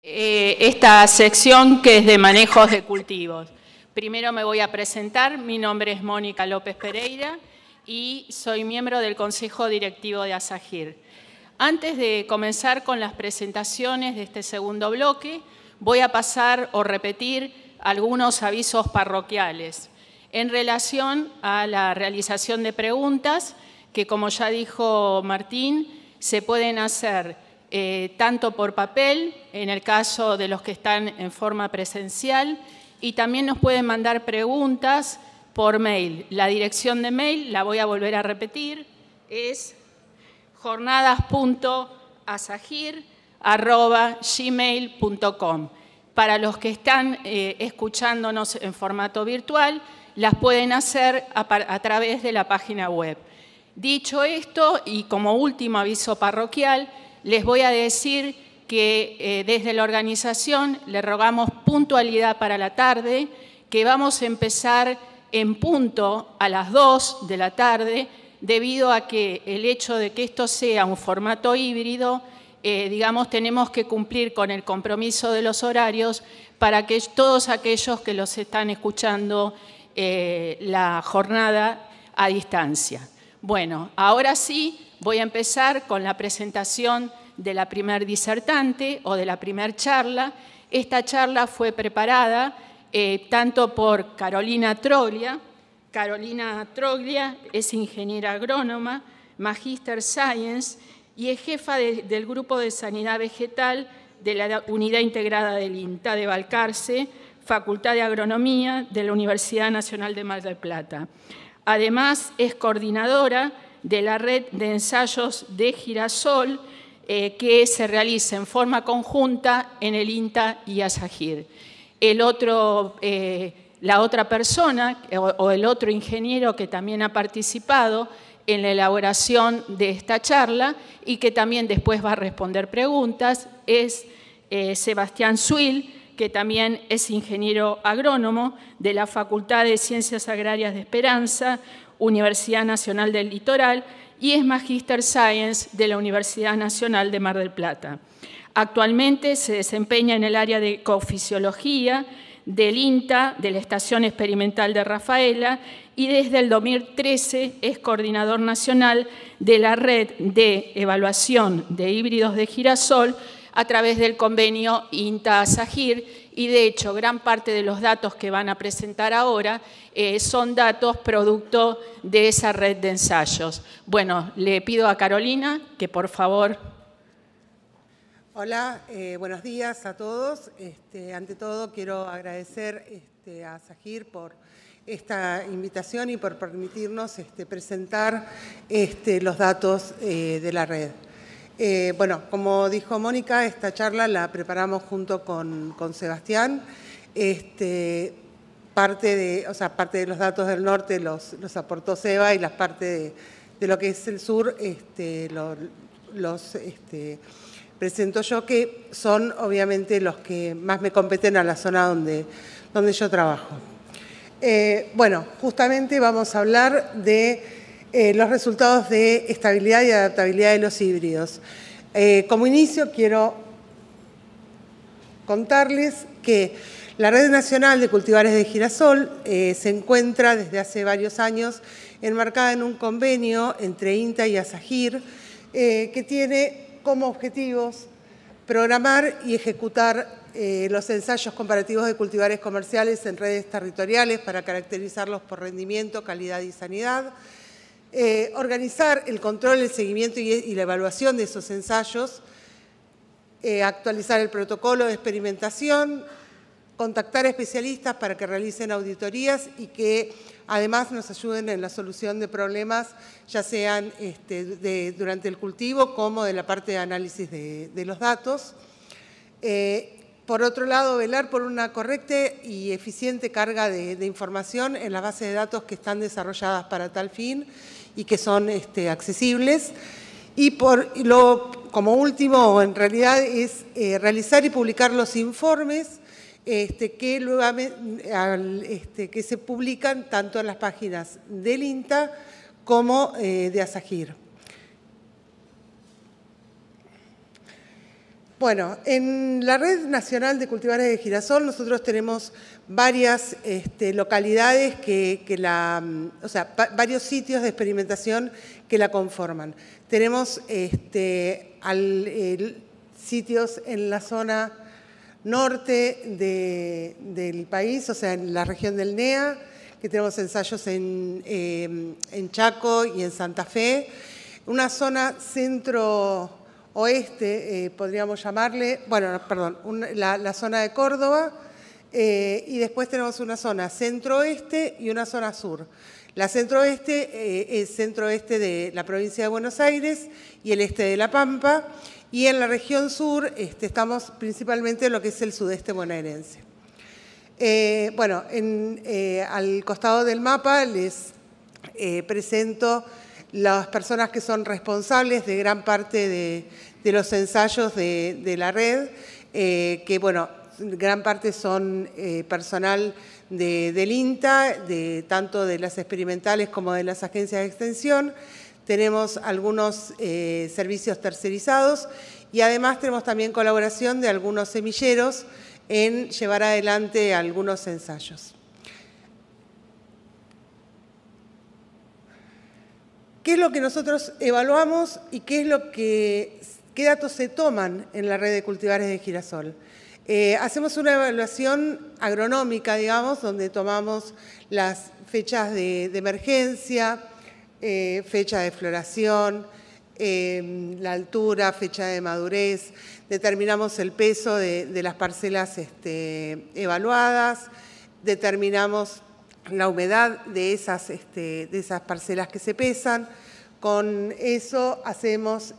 esta sección que es de manejos de cultivos. Primero me voy a presentar, mi nombre es Mónica López Pereira y soy miembro del Consejo Directivo de ASAGIR. Antes de comenzar con las presentaciones de este segundo bloque, voy a pasar o repetir algunos avisos parroquiales en relación a la realización de preguntas que, como ya dijo Martín, se pueden hacer tanto por papel, en el caso de los que están en forma presencial, y también nos pueden mandar preguntas por mail. La dirección de mail, la voy a volver a repetir, es jornadas.asagir@gmail.com. Para los que están escuchándonos en formato virtual, las pueden hacer a través de la página web. Dicho esto, y como último aviso parroquial, les voy a decir que desde la organización le rogamos puntualidad para la tarde, que vamos a empezar en punto a las 2 de la tarde, debido a que el hecho de que esto sea un formato híbrido, tenemos que cumplir con el compromiso de los horarios para que todos aquellos que los están escuchando la jornada a distancia. Bueno, ahora sí voy a empezar con la presentación de la primer disertante o de la primer charla. Esta charla fue preparada tanto por Carolina Troglia. Carolina Troglia es ingeniera agrónoma, Magister Science y es jefa del Grupo de Sanidad Vegetal de la Unidad Integrada del INTA de Balcarce, Facultad de Agronomía de la Universidad Nacional de Mar del Plata. Además, es coordinadora de la red de ensayos de girasol que se realiza en forma conjunta en el INTA y ASAGIR. La otra persona o el otro ingeniero que también ha participado en la elaboración de esta charla y que también después va a responder preguntas es Sebastián Suil, que también es ingeniero agrónomo de la Facultad de Ciencias Agrarias de Esperanza, Universidad Nacional del Litoral, y es Magister Science de la Universidad Nacional de Mar del Plata. Actualmente se desempeña en el área de ecofisiología del INTA, de la Estación Experimental de Rafaela, y desde el 2013 es coordinador nacional de la Red de Evaluación de Híbridos de Girasol a través del convenio INTA-ASAGIR, y de hecho gran parte de los datos que van a presentar ahora son datos producto de esa red de ensayos. Bueno, le pido a Carolina que por favor... Hola, buenos días a todos. Ante todo quiero agradecer a ASAGIR por esta invitación y por permitirnos presentar los datos de la red. Bueno, como dijo Mónica, esta charla la preparamos junto con Sebastián. Parte de los datos del norte los aportó Seba y las partes de lo que es el sur los presento yo, que son obviamente los que más me competen a la zona donde yo trabajo. Bueno, justamente vamos a hablar de los resultados de estabilidad y adaptabilidad de los híbridos. Como inicio quiero contarles que la Red Nacional de Cultivares de Girasol se encuentra desde hace varios años enmarcada en un convenio entre INTA y ASAGIR que tiene como objetivos programar y ejecutar los ensayos comparativos de cultivares comerciales en redes territoriales para caracterizarlos por rendimiento, calidad y sanidad, organizar el control, el seguimiento y la evaluación de esos ensayos, actualizar el protocolo de experimentación, contactar especialistas para que realicen auditorías y que además nos ayuden en la solución de problemas, ya sean durante el cultivo como de la parte de análisis de los datos. Por otro lado, velar por una correcta y eficiente carga de información en las bases de datos que están desarrolladas para tal fin y que son accesibles. Y como último, en realidad, es realizar y publicar los informes que se publican tanto en las páginas del INTA como de ASAGIR. Bueno, en la Red Nacional de Cultivares de Girasol nosotros tenemos varias localidades varios sitios de experimentación que la conforman. Tenemos sitios en la zona norte del país, o sea, en la región del NEA, que tenemos ensayos en Chaco y en Santa Fe. Una zona centro-oeste, podríamos llamarle, la zona de Córdoba, y después tenemos una zona centro-oeste y una zona sur. La centro-oeste es centro-oeste de la provincia de Buenos Aires y el este de La Pampa, y en la región sur estamos principalmente en lo que es el sudeste bonaerense. Al costado del mapa les presento las personas que son responsables de gran parte de los ensayos de la red, gran parte son personal del INTA, tanto de las experimentales como de las agencias de extensión. Tenemos algunos servicios tercerizados y además tenemos también colaboración de algunos semilleros en llevar adelante algunos ensayos. ¿Qué es lo que nosotros evaluamos y qué datos se toman en la red de cultivares de girasol? Hacemos una evaluación agronómica, digamos, donde tomamos las fechas de emergencia, fecha de floración, la altura, fecha de madurez, determinamos el peso de las parcelas evaluadas, determinamos la humedad de esas parcelas que se pesan. Con eso hacemos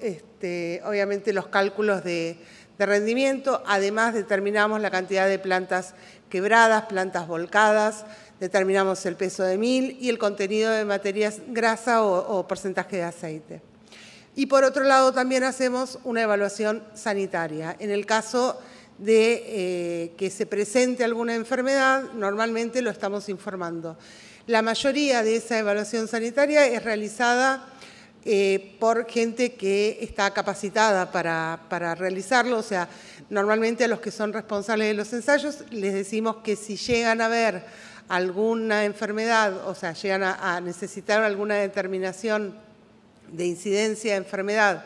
obviamente los cálculos de rendimiento, además determinamos la cantidad de plantas quebradas, plantas volcadas, determinamos el peso de mil y el contenido de materias grasa o porcentaje de aceite. Y por otro lado también hacemos una evaluación sanitaria. En el caso de que se presente alguna enfermedad, normalmente lo estamos informando. La mayoría de esa evaluación sanitaria es realizada por gente que está capacitada para realizarlo, o sea, normalmente a los que son responsables de los ensayos les decimos que si llegan a ver alguna enfermedad, o sea, llegan a necesitar alguna determinación de incidencia de enfermedad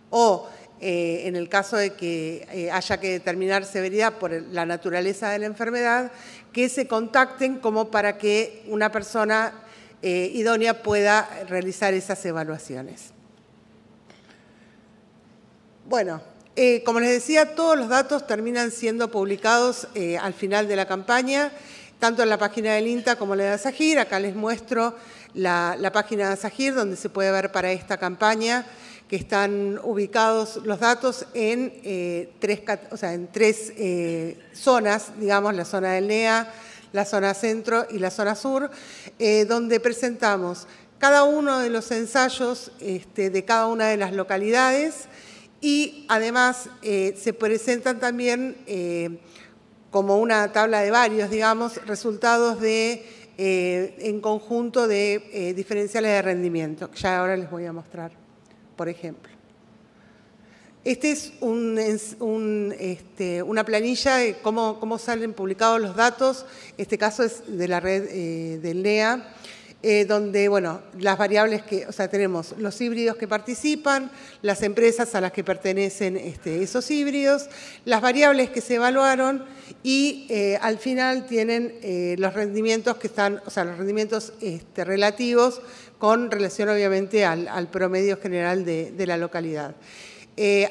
o en el caso de que haya que determinar severidad por la naturaleza de la enfermedad, que se contacten como para que una persona idónea pueda realizar esas evaluaciones. Bueno, como les decía, todos los datos terminan siendo publicados al final de la campaña, tanto en la página del INTA como en la de ASAGIR. Acá les muestro la página de ASAGIR, donde se puede ver para esta campaña que están ubicados los datos en tres zonas, digamos, la zona del NEA, la zona centro y la zona sur, donde presentamos cada uno de los ensayos de cada una de las localidades y además se presentan también como una tabla de varios, digamos, resultados en conjunto de diferenciales de rendimiento, que ya ahora les voy a mostrar, por ejemplo. Este es una planilla de cómo salen publicados los datos. Este caso es de la red del NEA, donde, bueno, las variables tenemos los híbridos que participan, las empresas a las que pertenecen esos híbridos, las variables que se evaluaron y al final tienen los rendimientos que están, los rendimientos relativos con relación obviamente al promedio general de la localidad.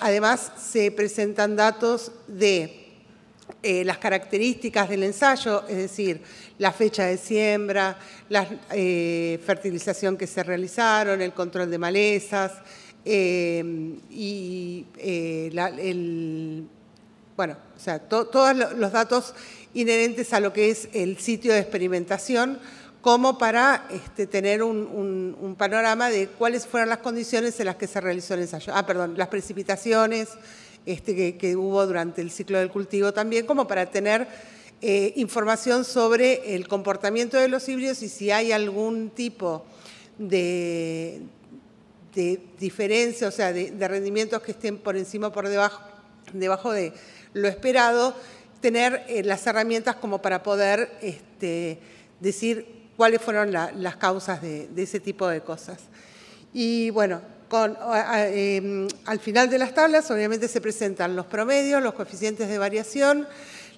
Además, se presentan datos de las características del ensayo, es decir, la fecha de siembra, la fertilización que se realizaron, el control de malezas todos los datos inherentes a lo que es el sitio de experimentación, como para tener un panorama de cuáles fueron las condiciones en las que se realizó el ensayo. Las precipitaciones que hubo durante el ciclo del cultivo también, como para tener información sobre el comportamiento de los híbridos y si hay algún tipo de diferencia, o sea, de rendimientos que estén por encima o por debajo debajo de lo esperado, tener las herramientas como para poder decir cuáles fueron las causas de ese tipo de cosas. Y bueno, al final de las tablas obviamente se presentan los promedios, los coeficientes de variación,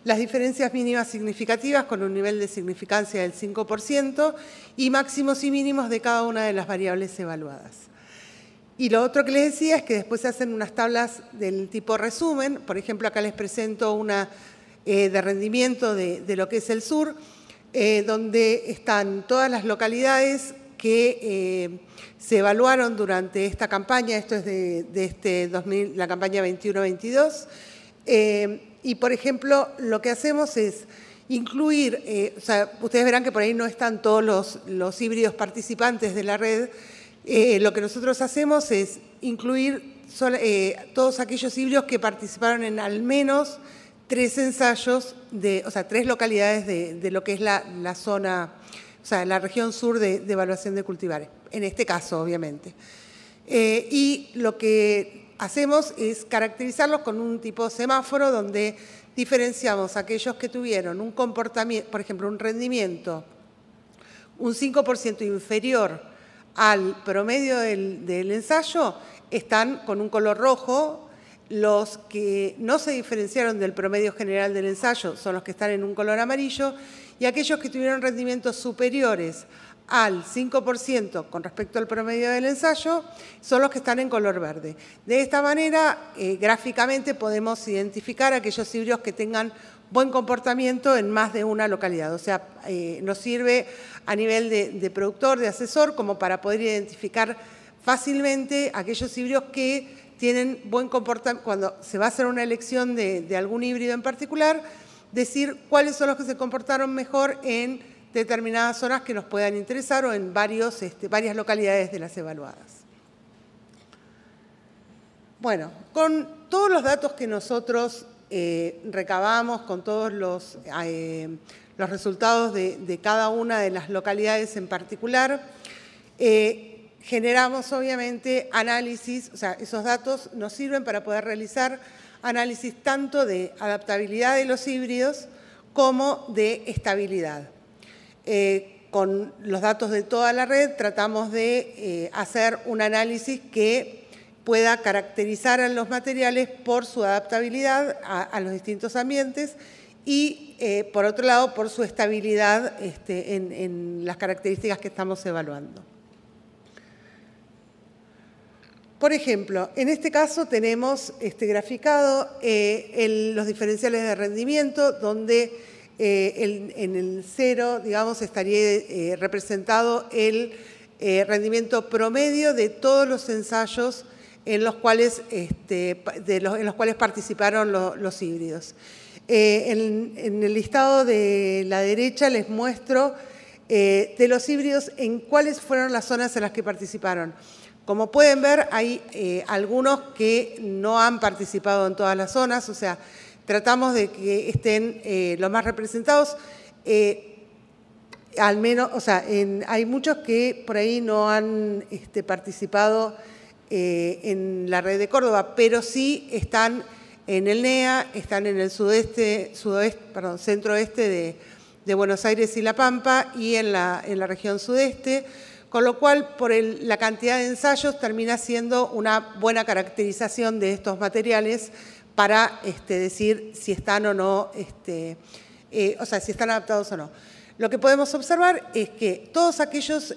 las diferencias mínimas significativas con un nivel de significancia del 5% y máximos y mínimos de cada una de las variables evaluadas. Y lo otro que les decía es que después se hacen unas tablas del tipo resumen. Por ejemplo, acá les presento una de rendimiento de lo que es el sur, donde están todas las localidades que se evaluaron durante esta campaña. Esto es de la campaña 21-22. Y, por ejemplo, lo que hacemos es incluir, o sea, ustedes verán que por ahí no están todos los híbridos participantes de la red. Lo que nosotros hacemos es incluir todos aquellos híbridos que participaron en al menos 3 ensayos, o sea, 3 localidades de lo que es la zona, o sea, la región sur de evaluación de cultivares, en este caso, obviamente. Y lo que hacemos es caracterizarlos con un tipo semáforo donde diferenciamos aquellos que tuvieron un comportamiento, por ejemplo, un rendimiento un 5% inferior al promedio del ensayo, están con un color rojo. Los que no se diferenciaron del promedio general del ensayo son los que están en un color amarillo, y aquellos que tuvieron rendimientos superiores al 5% con respecto al promedio del ensayo son los que están en color verde. De esta manera, gráficamente podemos identificar aquellos híbridos que tengan buen comportamiento en más de una localidad. O sea, nos sirve a nivel de productor, de asesor, como para poder identificar fácilmente aquellos híbridos que tienen buen comportamiento. Cuando se va a hacer una elección de algún híbrido en particular, decir cuáles son los que se comportaron mejor en determinadas zonas que nos puedan interesar o en varias localidades de las evaluadas. Bueno, con todos los datos que nosotros recabamos, con todos los resultados de cada una de las localidades en particular, generamos obviamente análisis, o sea, esos datos nos sirven para poder realizar análisis tanto de adaptabilidad de los híbridos como de estabilidad. Con los datos de toda la red tratamos de hacer un análisis que pueda caracterizar a los materiales por su adaptabilidad a los distintos ambientes y, por otro lado, por su estabilidad en las características que estamos evaluando. Por ejemplo, en este caso tenemos graficado los diferenciales de rendimiento, donde en el 0, digamos, estaría representado el rendimiento promedio de todos los ensayos en los cuales participaron los híbridos. En el listado de la derecha les muestro de los híbridos en cuáles fueron las zonas en las que participaron. Como pueden ver, hay algunos que no han participado en todas las zonas, o sea, tratamos de que estén los más representados. Al menos, o sea, hay muchos que por ahí no han participado en la red de Córdoba, pero sí están en el NEA, están en el centro-oeste de Buenos Aires y La Pampa y en la región sudeste, con lo cual por la cantidad de ensayos termina siendo una buena caracterización de estos materiales para decir si están o no, o sea, si están adaptados o no. Lo que podemos observar es que todos aquellos,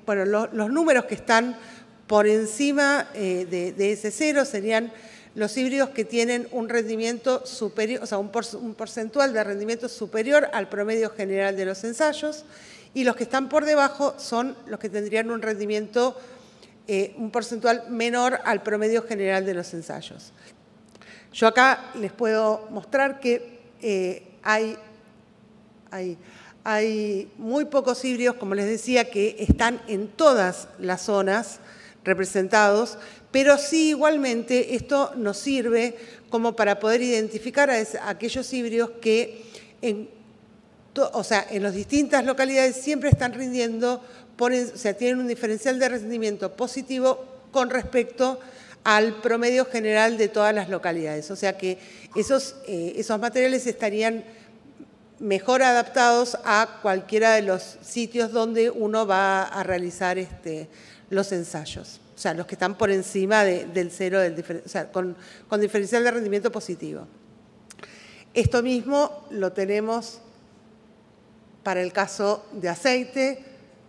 bueno, los números que están por encima de ese 0 serían los híbridos que tienen un rendimiento superior, o sea, un porcentual de rendimiento superior al promedio general de los ensayos, y los que están por debajo son los que tendrían un rendimiento, un porcentual menor al promedio general de los ensayos. Yo acá les puedo mostrar que hay muy pocos híbridos, como les decía, que están en todas las zonas representados, pero sí igualmente esto nos sirve como para poder identificar a aquellos híbridos que en las distintas localidades siempre están rindiendo, o sea, tienen un diferencial de rendimiento positivo con respecto al promedio general de todas las localidades. O sea que esos materiales estarían mejor adaptados a cualquiera de los sitios donde uno va a realizar los ensayos. O sea, los que están por encima del cero, o sea, con diferencial de rendimiento positivo. Esto mismo lo tenemos para el caso de aceite,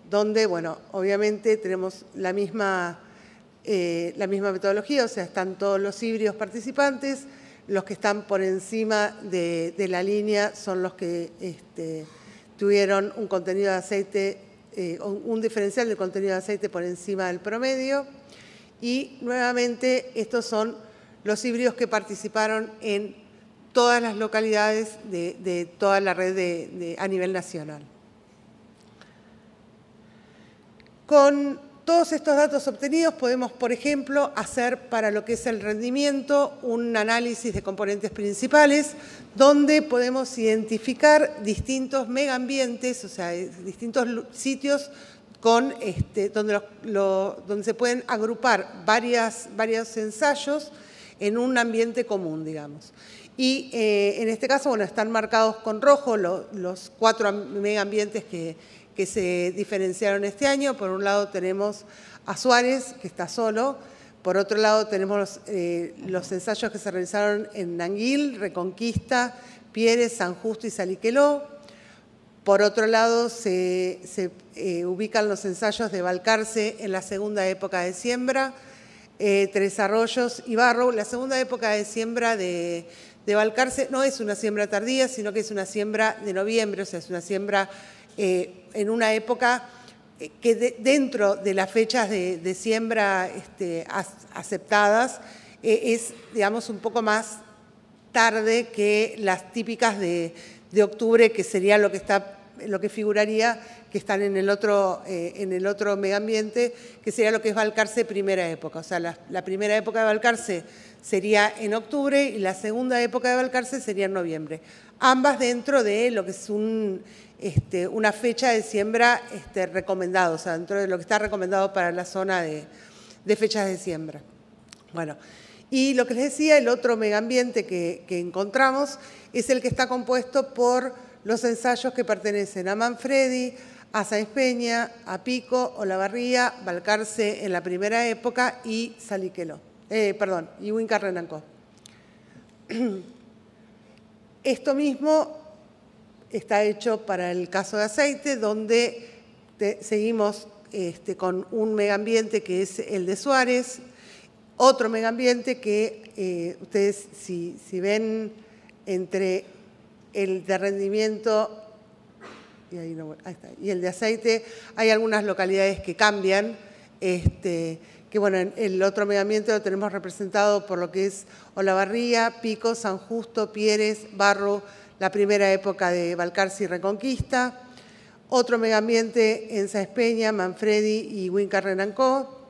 donde, bueno, obviamente tenemos la misma metodología, o sea, están todos los híbridos participantes, los que están por encima de la línea son los que tuvieron un contenido de aceite, un diferencial de contenido de aceite por encima del promedio, y nuevamente estos son los híbridos que participaron en todas las localidades de toda la red a nivel nacional. Con todos estos datos obtenidos podemos, por ejemplo, hacer para lo que es el rendimiento un análisis de componentes principales donde podemos identificar distintos megaambientes, o sea, distintos sitios donde se pueden agrupar varios ensayos en un ambiente común, digamos. Y en este caso, bueno, están marcados con rojo los 4 megaambientes que se diferenciaron este año. Por un lado tenemos a Suárez, que está solo. Por otro lado tenemos los ensayos que se realizaron en Nanguil, Reconquista, Pieres, San Justo y Saliqueló. Por otro lado se ubican los ensayos de Balcarce en la segunda época de siembra, Tres Arroyos y Barrow. La segunda época de siembra de Balcarce no es una siembra tardía, sino que es una siembra de noviembre, o sea, es una siembra en una época que dentro de las fechas de siembra aceptadas es, digamos, un poco más tarde que las típicas de octubre, que sería lo que figuraría que están en el otro megaambiente, que sería lo que es Balcarce primera época. O sea, la primera época de Balcarce sería en octubre y la segunda época de Balcarce sería en noviembre. Ambas dentro de lo que es una fecha de siembra recomendada, o sea, dentro de lo que está recomendado para la zona de fechas de siembra. Bueno, y lo que les decía, el otro megaambiente que encontramos es el que está compuesto por los ensayos que pertenecen a Manfredi, a Sáenz Peña, a Pico, Olavarría, Balcarce en la primera época y Saliqueló, y Huíncar Renancó. Esto mismo está hecho para el caso de aceite, donde seguimos con un megaambiente que es el de Suárez, otro megaambiente que ustedes si ven entre el de rendimiento y el de aceite, hay algunas localidades que cambian, que bueno, el otro megaambiente lo tenemos representado por lo que es Olavarría, Pico, San Justo, Pieres, Barrow, la primera época de Balcarce y Reconquista, otro megaambiente en Sáenz Peña, Manfredi y Huíncar Renancó,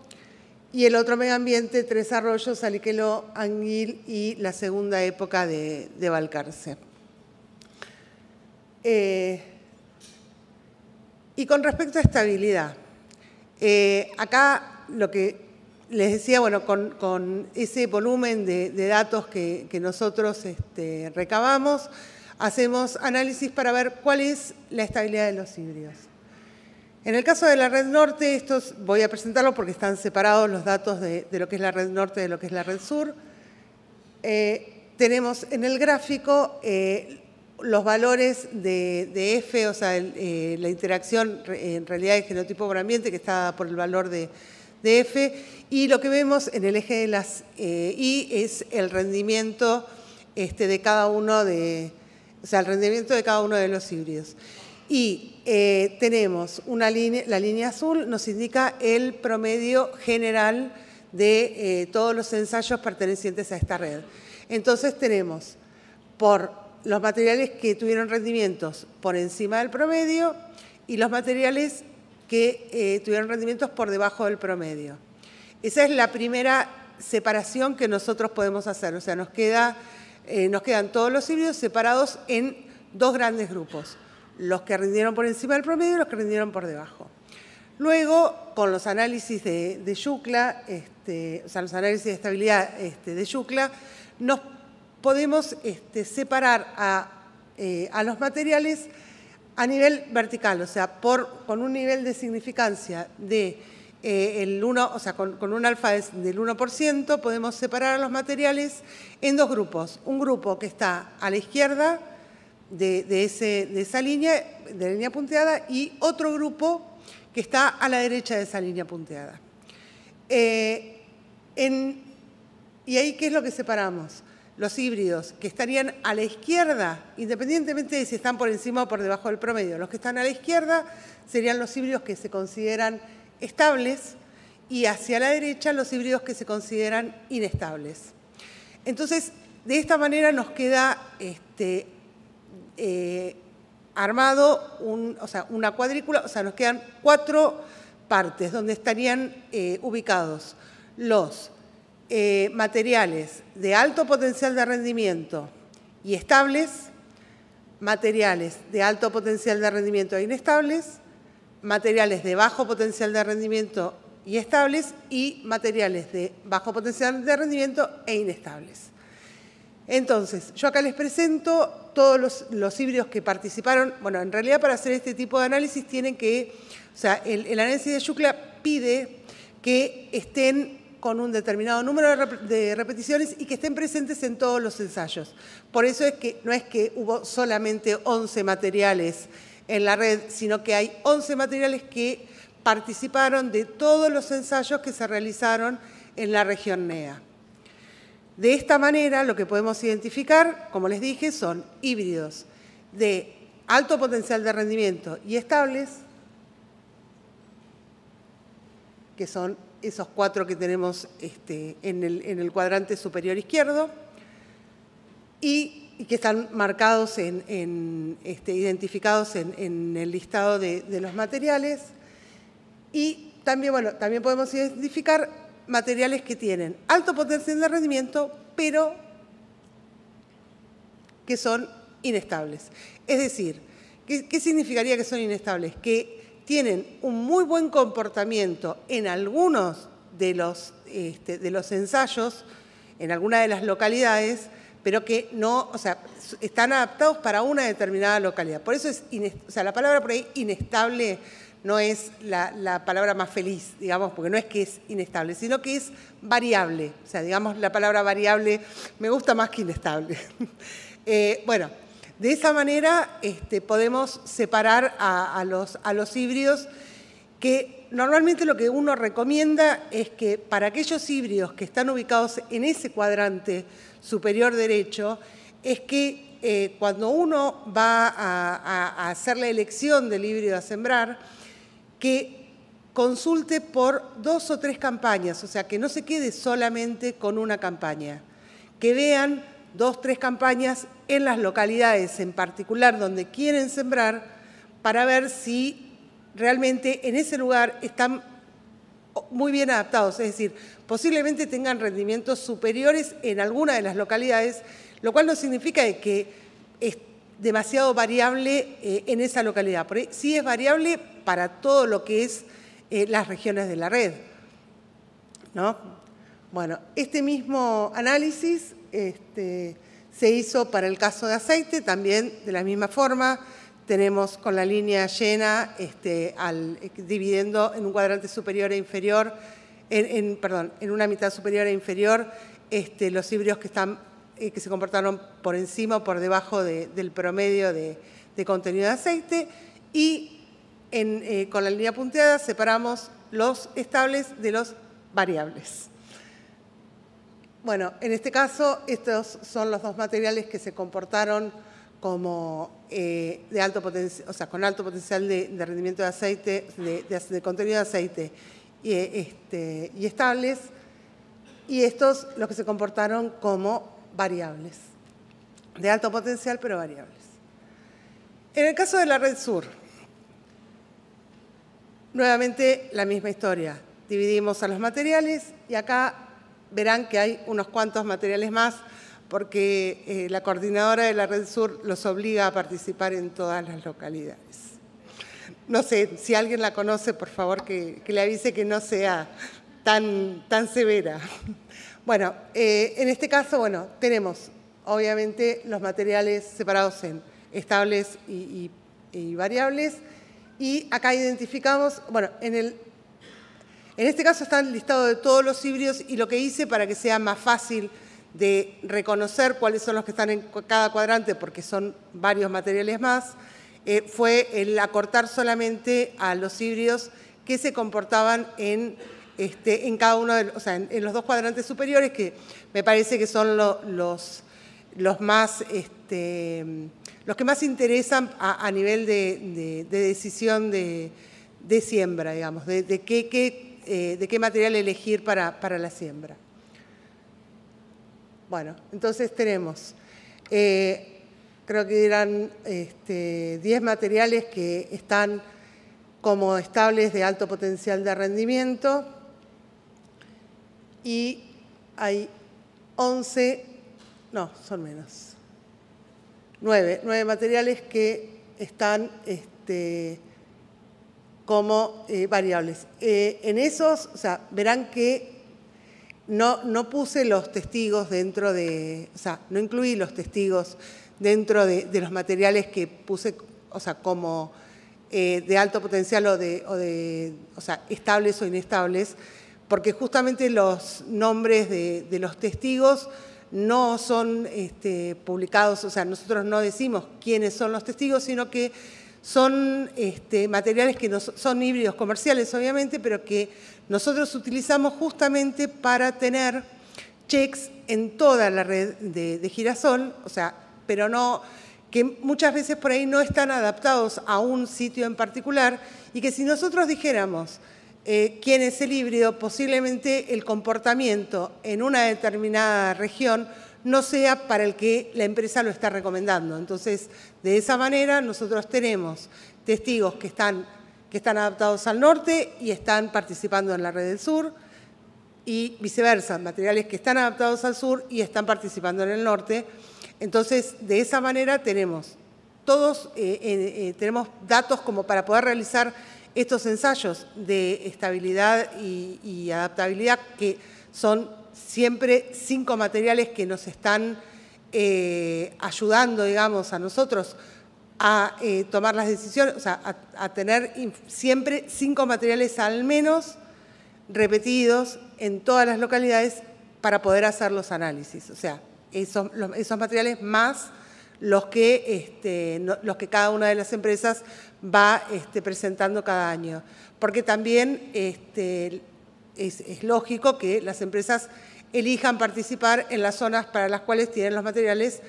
y el otro megaambiente, Tres Arroyos, Saliqueló, Anguil y la segunda época de Balcarce. Y con respecto a estabilidad, acá lo que les decía, bueno, con ese volumen de datos que nosotros recabamos, hacemos análisis para ver cuál es la estabilidad de los híbridos. En el caso de la red norte, estos voy a presentarlo porque están separados los datos de lo que es la red norte de lo que es la red sur. Tenemos en el gráfico los valores de F, o sea, la interacción en realidad de genotipo por ambiente, que está por el valor de F, y lo que vemos en el eje de las Y es el rendimiento de cada uno el rendimiento de cada uno de los híbridos. Y tenemos la línea azul nos indica el promedio general de todos los ensayos pertenecientes a esta red. Entonces tenemos por los materiales que tuvieron rendimientos por encima del promedio y los materiales que tuvieron rendimientos por debajo del promedio. Esa es la primera separación que nosotros podemos hacer. O sea, nos quedan todos los híbridos separados en dos grandes grupos. Los que rindieron por encima del promedio y los que rindieron por debajo. Luego, con los análisis de Yucla, o sea, los análisis de estabilidad de Yucla, nos podemos separar a los materiales a nivel vertical, o sea, con un nivel de significancia de el 1, o sea, con un alfa del 1%, podemos separar a los materiales en dos grupos. Un grupo que está a la izquierda de esa línea, de la línea punteada, y otro grupo que está a la derecha de esa línea punteada. ¿Y ahí qué es lo que separamos? Los híbridos que estarían a la izquierda, independientemente de si están por encima o por debajo del promedio, los que están a la izquierda serían los híbridos que se consideran estables y hacia la derecha los híbridos que se consideran inestables. Entonces, de esta manera nos queda armado una cuadrícula, o sea, nos quedan 4 partes donde estarían ubicados los materiales de alto potencial de rendimiento y estables, materiales de alto potencial de rendimiento e inestables, materiales de bajo potencial de rendimiento y estables y materiales de bajo potencial de rendimiento e inestables. Entonces, yo acá les presento todos los híbridos que participaron. Bueno, en realidad para hacer este tipo de análisis tienen que, o sea, el análisis de Yucla pide que estén con un determinado número de repeticiones y que estén presentes en todos los ensayos. Por eso es que no es que hubo solamente 11 materiales en la red, sino que hay 11 materiales que participaron de todos los ensayos que se realizaron en la región NEA. De esta manera, lo que podemos identificar, como les dije, son híbridos de alto potencial de rendimiento y estables, que son esos 4 que tenemos en el cuadrante superior izquierdo, y que están marcados, identificados en el listado de los materiales. Y también, bueno, también podemos identificar materiales que tienen alto potencial de rendimiento, pero que son inestables. Es decir, ¿qué significaría que son inestables? Que tienen un muy buen comportamiento en algunos de los ensayos, en alguna de las localidades, pero que no, o sea, están adaptados para una determinada localidad. Por eso o sea, la palabra por ahí inestable no es la palabra más feliz, digamos, porque no es que es inestable, sino que es variable. O sea, digamos, la palabra variable me gusta más que inestable. Bueno, de esa manera podemos separar a los híbridos, que normalmente lo que uno recomienda es que para aquellos híbridos que están ubicados en ese cuadrante superior derecho, es que cuando uno va a hacer la elección del híbrido a sembrar, que consulte por 2 o 3 campañas, o sea, que no se quede solamente con una campaña, que vean 2 o 3 campañas en las localidades en particular donde quieren sembrar, para ver si realmente en ese lugar están muy bien adaptados, es decir, posiblemente tengan rendimientos superiores en alguna de las localidades, lo cual no significa que es demasiado variable en esa localidad. Por ahí, sí es variable para todo lo que es las regiones de la red, ¿no? Bueno, este mismo análisis se hizo para el caso de aceite, también de la misma forma. Tenemos con la línea llena, dividiendo en un cuadrante superior e inferior, en una mitad superior e inferior, los híbridos que se comportaron por encima o por debajo del promedio de contenido de aceite, y con la línea punteada separamos los estables de los variables. Bueno, en este caso, estos son los 2 materiales que se comportaron como de alto potencial, o sea, con alto potencial de rendimiento de aceite, de contenido de aceite y estables, y estos los que se comportaron como variables, de alto potencial pero variables. En el caso de la red sur, nuevamente la misma historia. Dividimos a los materiales y acá verán que hay unos cuantos materiales más, porque la coordinadora de la red sur los obliga a participar en todas las localidades. No sé, si alguien la conoce, por favor, que le avise que no sea tan severa. Bueno, en este caso, bueno, tenemos obviamente los materiales separados en estables y variables, y acá identificamos, bueno, en este caso está el listado de todos los híbridos, y lo que hice para que sea más fácil de reconocer cuáles son los que están en cada cuadrante, porque son varios materiales más, fue el acortar solamente a los híbridos que se comportaban en cada uno de, o sea, en los dos cuadrantes superiores, que me parece que son los más, los que más interesan a nivel de decisión de siembra, digamos, de qué material elegir para la siembra. Bueno, entonces tenemos, creo que eran 10 materiales que están como estables de alto potencial de rendimiento, y hay 11, no, son menos, 9 materiales que están como variables. En esos, o sea, verán que no puse los testigos dentro de, o sea, no incluí los testigos dentro de los materiales que puse, o sea, como de alto potencial o sea, estables o inestables, porque justamente los nombres de los testigos no son publicados, o sea, nosotros no decimos quiénes son los testigos, sino que son materiales que son híbridos comerciales, obviamente, pero que nosotros utilizamos justamente para tener checks en toda la red de girasol, o sea, pero no, que muchas veces por ahí no están adaptados a un sitio en particular, y que si nosotros dijéramos quién es el híbrido, posiblemente el comportamiento en una determinada región no sea para el que la empresa lo está recomendando. Entonces, de esa manera nosotros tenemos testigos que están adaptados al norte y están participando en la red del sur, y viceversa, materiales que están adaptados al sur y están participando en el norte. Entonces, de esa manera tenemos tenemos datos como para poder realizar estos ensayos de estabilidad y adaptabilidad, que son siempre 5 materiales que nos están ayudando, digamos, a nosotros a tomar las decisiones, o sea, a tener siempre 5 materiales al menos repetidos en todas las localidades para poder hacer los análisis. O sea, esos materiales más los que cada una de las empresas va presentando cada año. Porque también es lógico que las empresas elijan participar en las zonas para las cuales tienen los materiales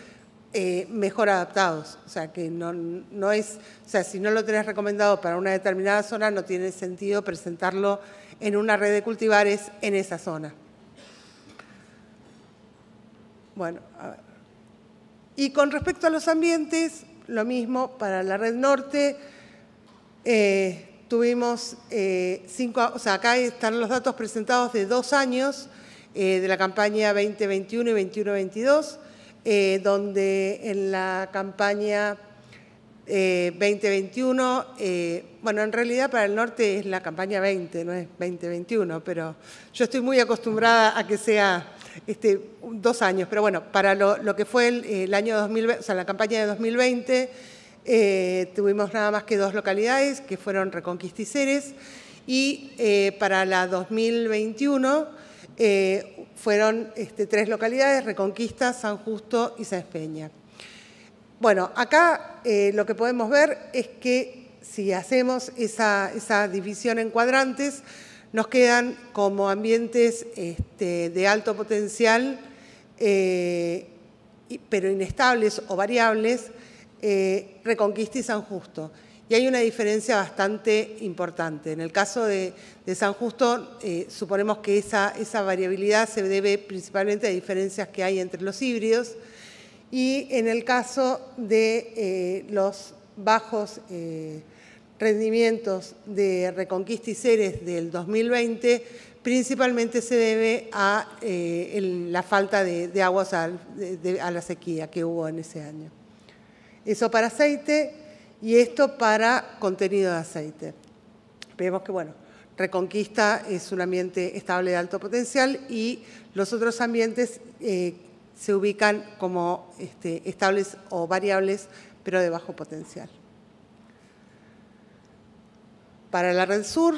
mejor adaptados. O sea, que no es, o sea, si no lo tenés recomendado para una determinada zona, no tiene sentido presentarlo en una red de cultivares en esa zona. Bueno, a ver. Y con respecto a los ambientes, lo mismo para la red norte. Tuvimos 5, o sea, acá están los datos presentados de 2 años de la campaña 2021 y 21-22, donde en la campaña 2021, bueno, en realidad para el norte es la campaña 20, no es 2021, pero yo estoy muy acostumbrada a que sea 2 años, pero bueno, para lo que fue el año 2020, o sea, la campaña de 2020, tuvimos nada más que 2 localidades, que fueron Reconquista y Ceres, y para la 2021 fueron 3 localidades, Reconquista, San Justo y Sáenz Peña. Bueno, acá lo que podemos ver es que si hacemos esa división en cuadrantes, nos quedan como ambientes de alto potencial, pero inestables o variables, Reconquista y San Justo. Y hay una diferencia bastante importante. En el caso de San Justo, suponemos que esa variabilidad se debe principalmente a diferencias que hay entre los híbridos. Y en el caso de los bajos rendimientos de Reconquista y Ceres del 2020, principalmente se debe a la falta de aguas a la sequía que hubo en ese año. Eso para aceite. y esto para contenido de aceite. Vemos que, bueno, Reconquista es un ambiente estable de alto potencial y los otros ambientes se ubican como estables o variables, pero de bajo potencial. Para la red sur,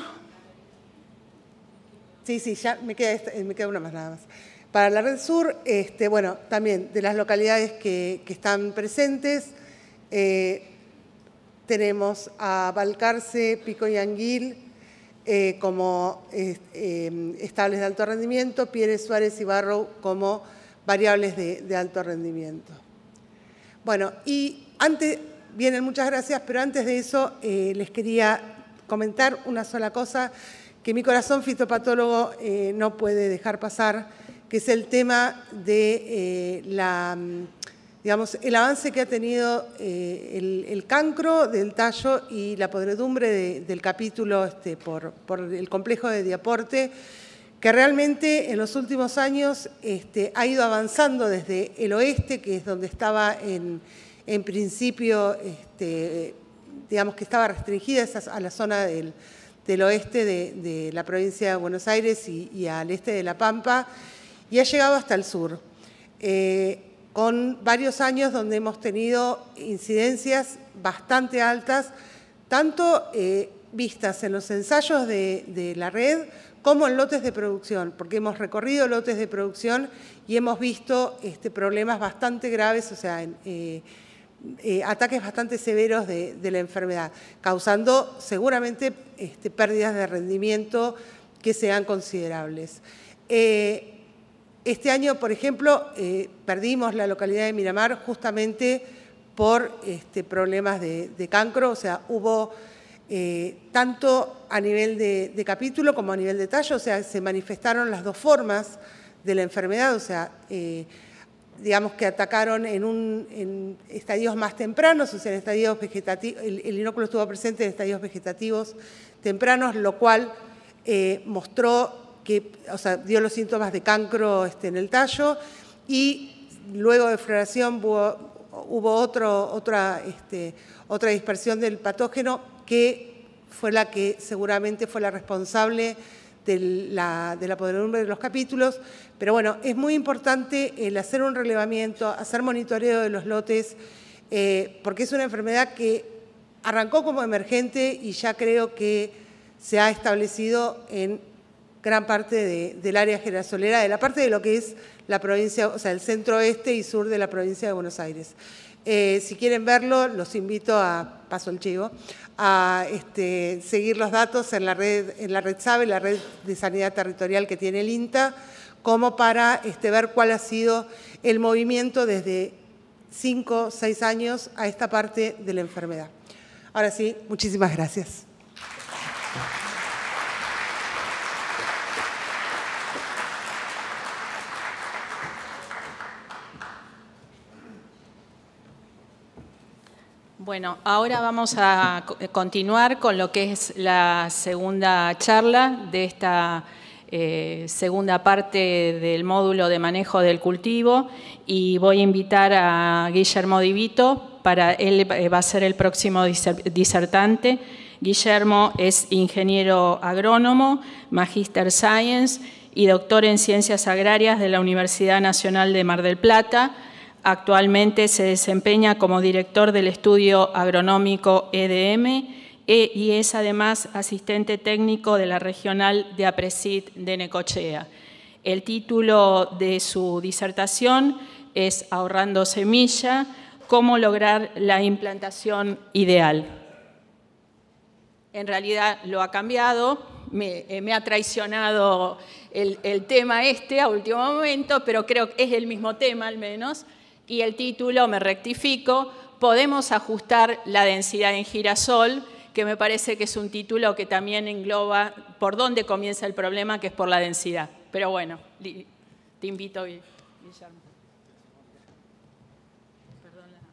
sí, ya me queda una más nada más. Para la red sur, bueno, también de las localidades que están presentes, tenemos a Balcarce, Pico y Anguil como estables de alto rendimiento, Pierre, Suárez y Barrow como variables de alto rendimiento. Bueno, y antes, vienen muchas gracias, pero antes de eso les quería comentar una sola cosa que mi corazón fitopatólogo no puede dejar pasar, que es el tema de digamos, el avance que ha tenido el cancro del tallo y la podredumbre del capítulo por el complejo de Diaporte, que realmente en los últimos años ha ido avanzando desde el oeste, que es donde estaba en principio, digamos que estaba restringida a la zona del oeste de la provincia de Buenos Aires y al este de La Pampa, y ha llegado hasta el sur, con varios años donde hemos tenido incidencias bastante altas, tanto vistas en los ensayos de la red como en lotes de producción, porque hemos recorrido lotes de producción y hemos visto problemas bastante graves, o sea, ataques bastante severos de la enfermedad, causando seguramente pérdidas de rendimiento que sean considerables. Este año, por ejemplo, perdimos la localidad de Miramar justamente por problemas de cancro, o sea, hubo tanto a nivel de capítulo como a nivel de tallo, o sea, se manifestaron las dos formas de la enfermedad, o sea, digamos que atacaron en estadios más tempranos, o sea, en estadios vegetativos, el inóculo estuvo presente en estadios vegetativos tempranos, lo cual mostró que, o sea, dio los síntomas de cancro en el tallo, y luego de floración hubo otra dispersión del patógeno que fue la que seguramente fue la responsable de la podredumbre de los capítulos. Pero bueno, es muy importante el hacer un relevamiento, hacer monitoreo de los lotes, porque es una enfermedad que arrancó como emergente y ya creo que se ha establecido en gran parte del área girasolera, de la parte de lo que es la provincia, o sea, el centro oeste y sur de la provincia de Buenos Aires. Si quieren verlo, los invito a, paso el chivo, a seguir los datos en la red SABE, la red de sanidad territorial que tiene el INTA, como para ver cuál ha sido el movimiento desde 5 o 6 años a esta parte de la enfermedad. Ahora sí, muchísimas gracias. Bueno, ahora vamos a continuar con lo que es la segunda charla de esta segunda parte del módulo de manejo del cultivo, y voy a invitar a Guillermo Di Vito, él va a ser el próximo disertante. Guillermo es ingeniero agrónomo, Magister Science y doctor en Ciencias Agrarias de la Universidad Nacional de Mar del Plata. Actualmente se desempeña como director del estudio agronómico EDM y es además asistente técnico de la regional de APRESID de Necochea. El título de su disertación es Ahorrando semilla, cómo lograr la implantación ideal. En realidad lo ha cambiado, me ha traicionado el tema a último momento, pero creo que es el mismo tema al menos. Y el título, me rectifico, podemos ajustar la densidad en girasol, que me parece que es un título que también engloba por dónde comienza el problema, que es por la densidad. Pero bueno, te invito, Guillermo.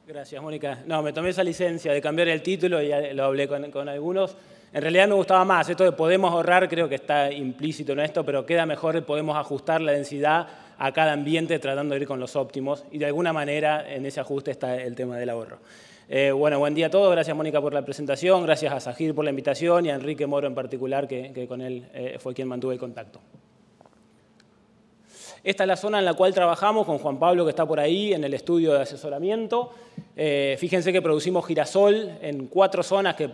Gracias, Mónica. No, me tomé esa licencia de cambiar el título y lo hablé con algunos. En realidad me gustaba más. Esto de podemos ahorrar creo que está implícito en esto, pero queda mejor podemos ajustar la densidad a cada ambiente tratando de ir con los óptimos, y de alguna manera en ese ajuste está el tema del ahorro. Bueno, buen día a todos. Gracias, Mónica, por la presentación. Gracias a Zahir por la invitación y a Enrique Moro en particular, que con él fue quien mantuve el contacto. Esta es la zona en la cual trabajamos con Juan Pablo, que está por ahí, en el estudio de asesoramiento. Fíjense que producimos girasol en 4 zonas que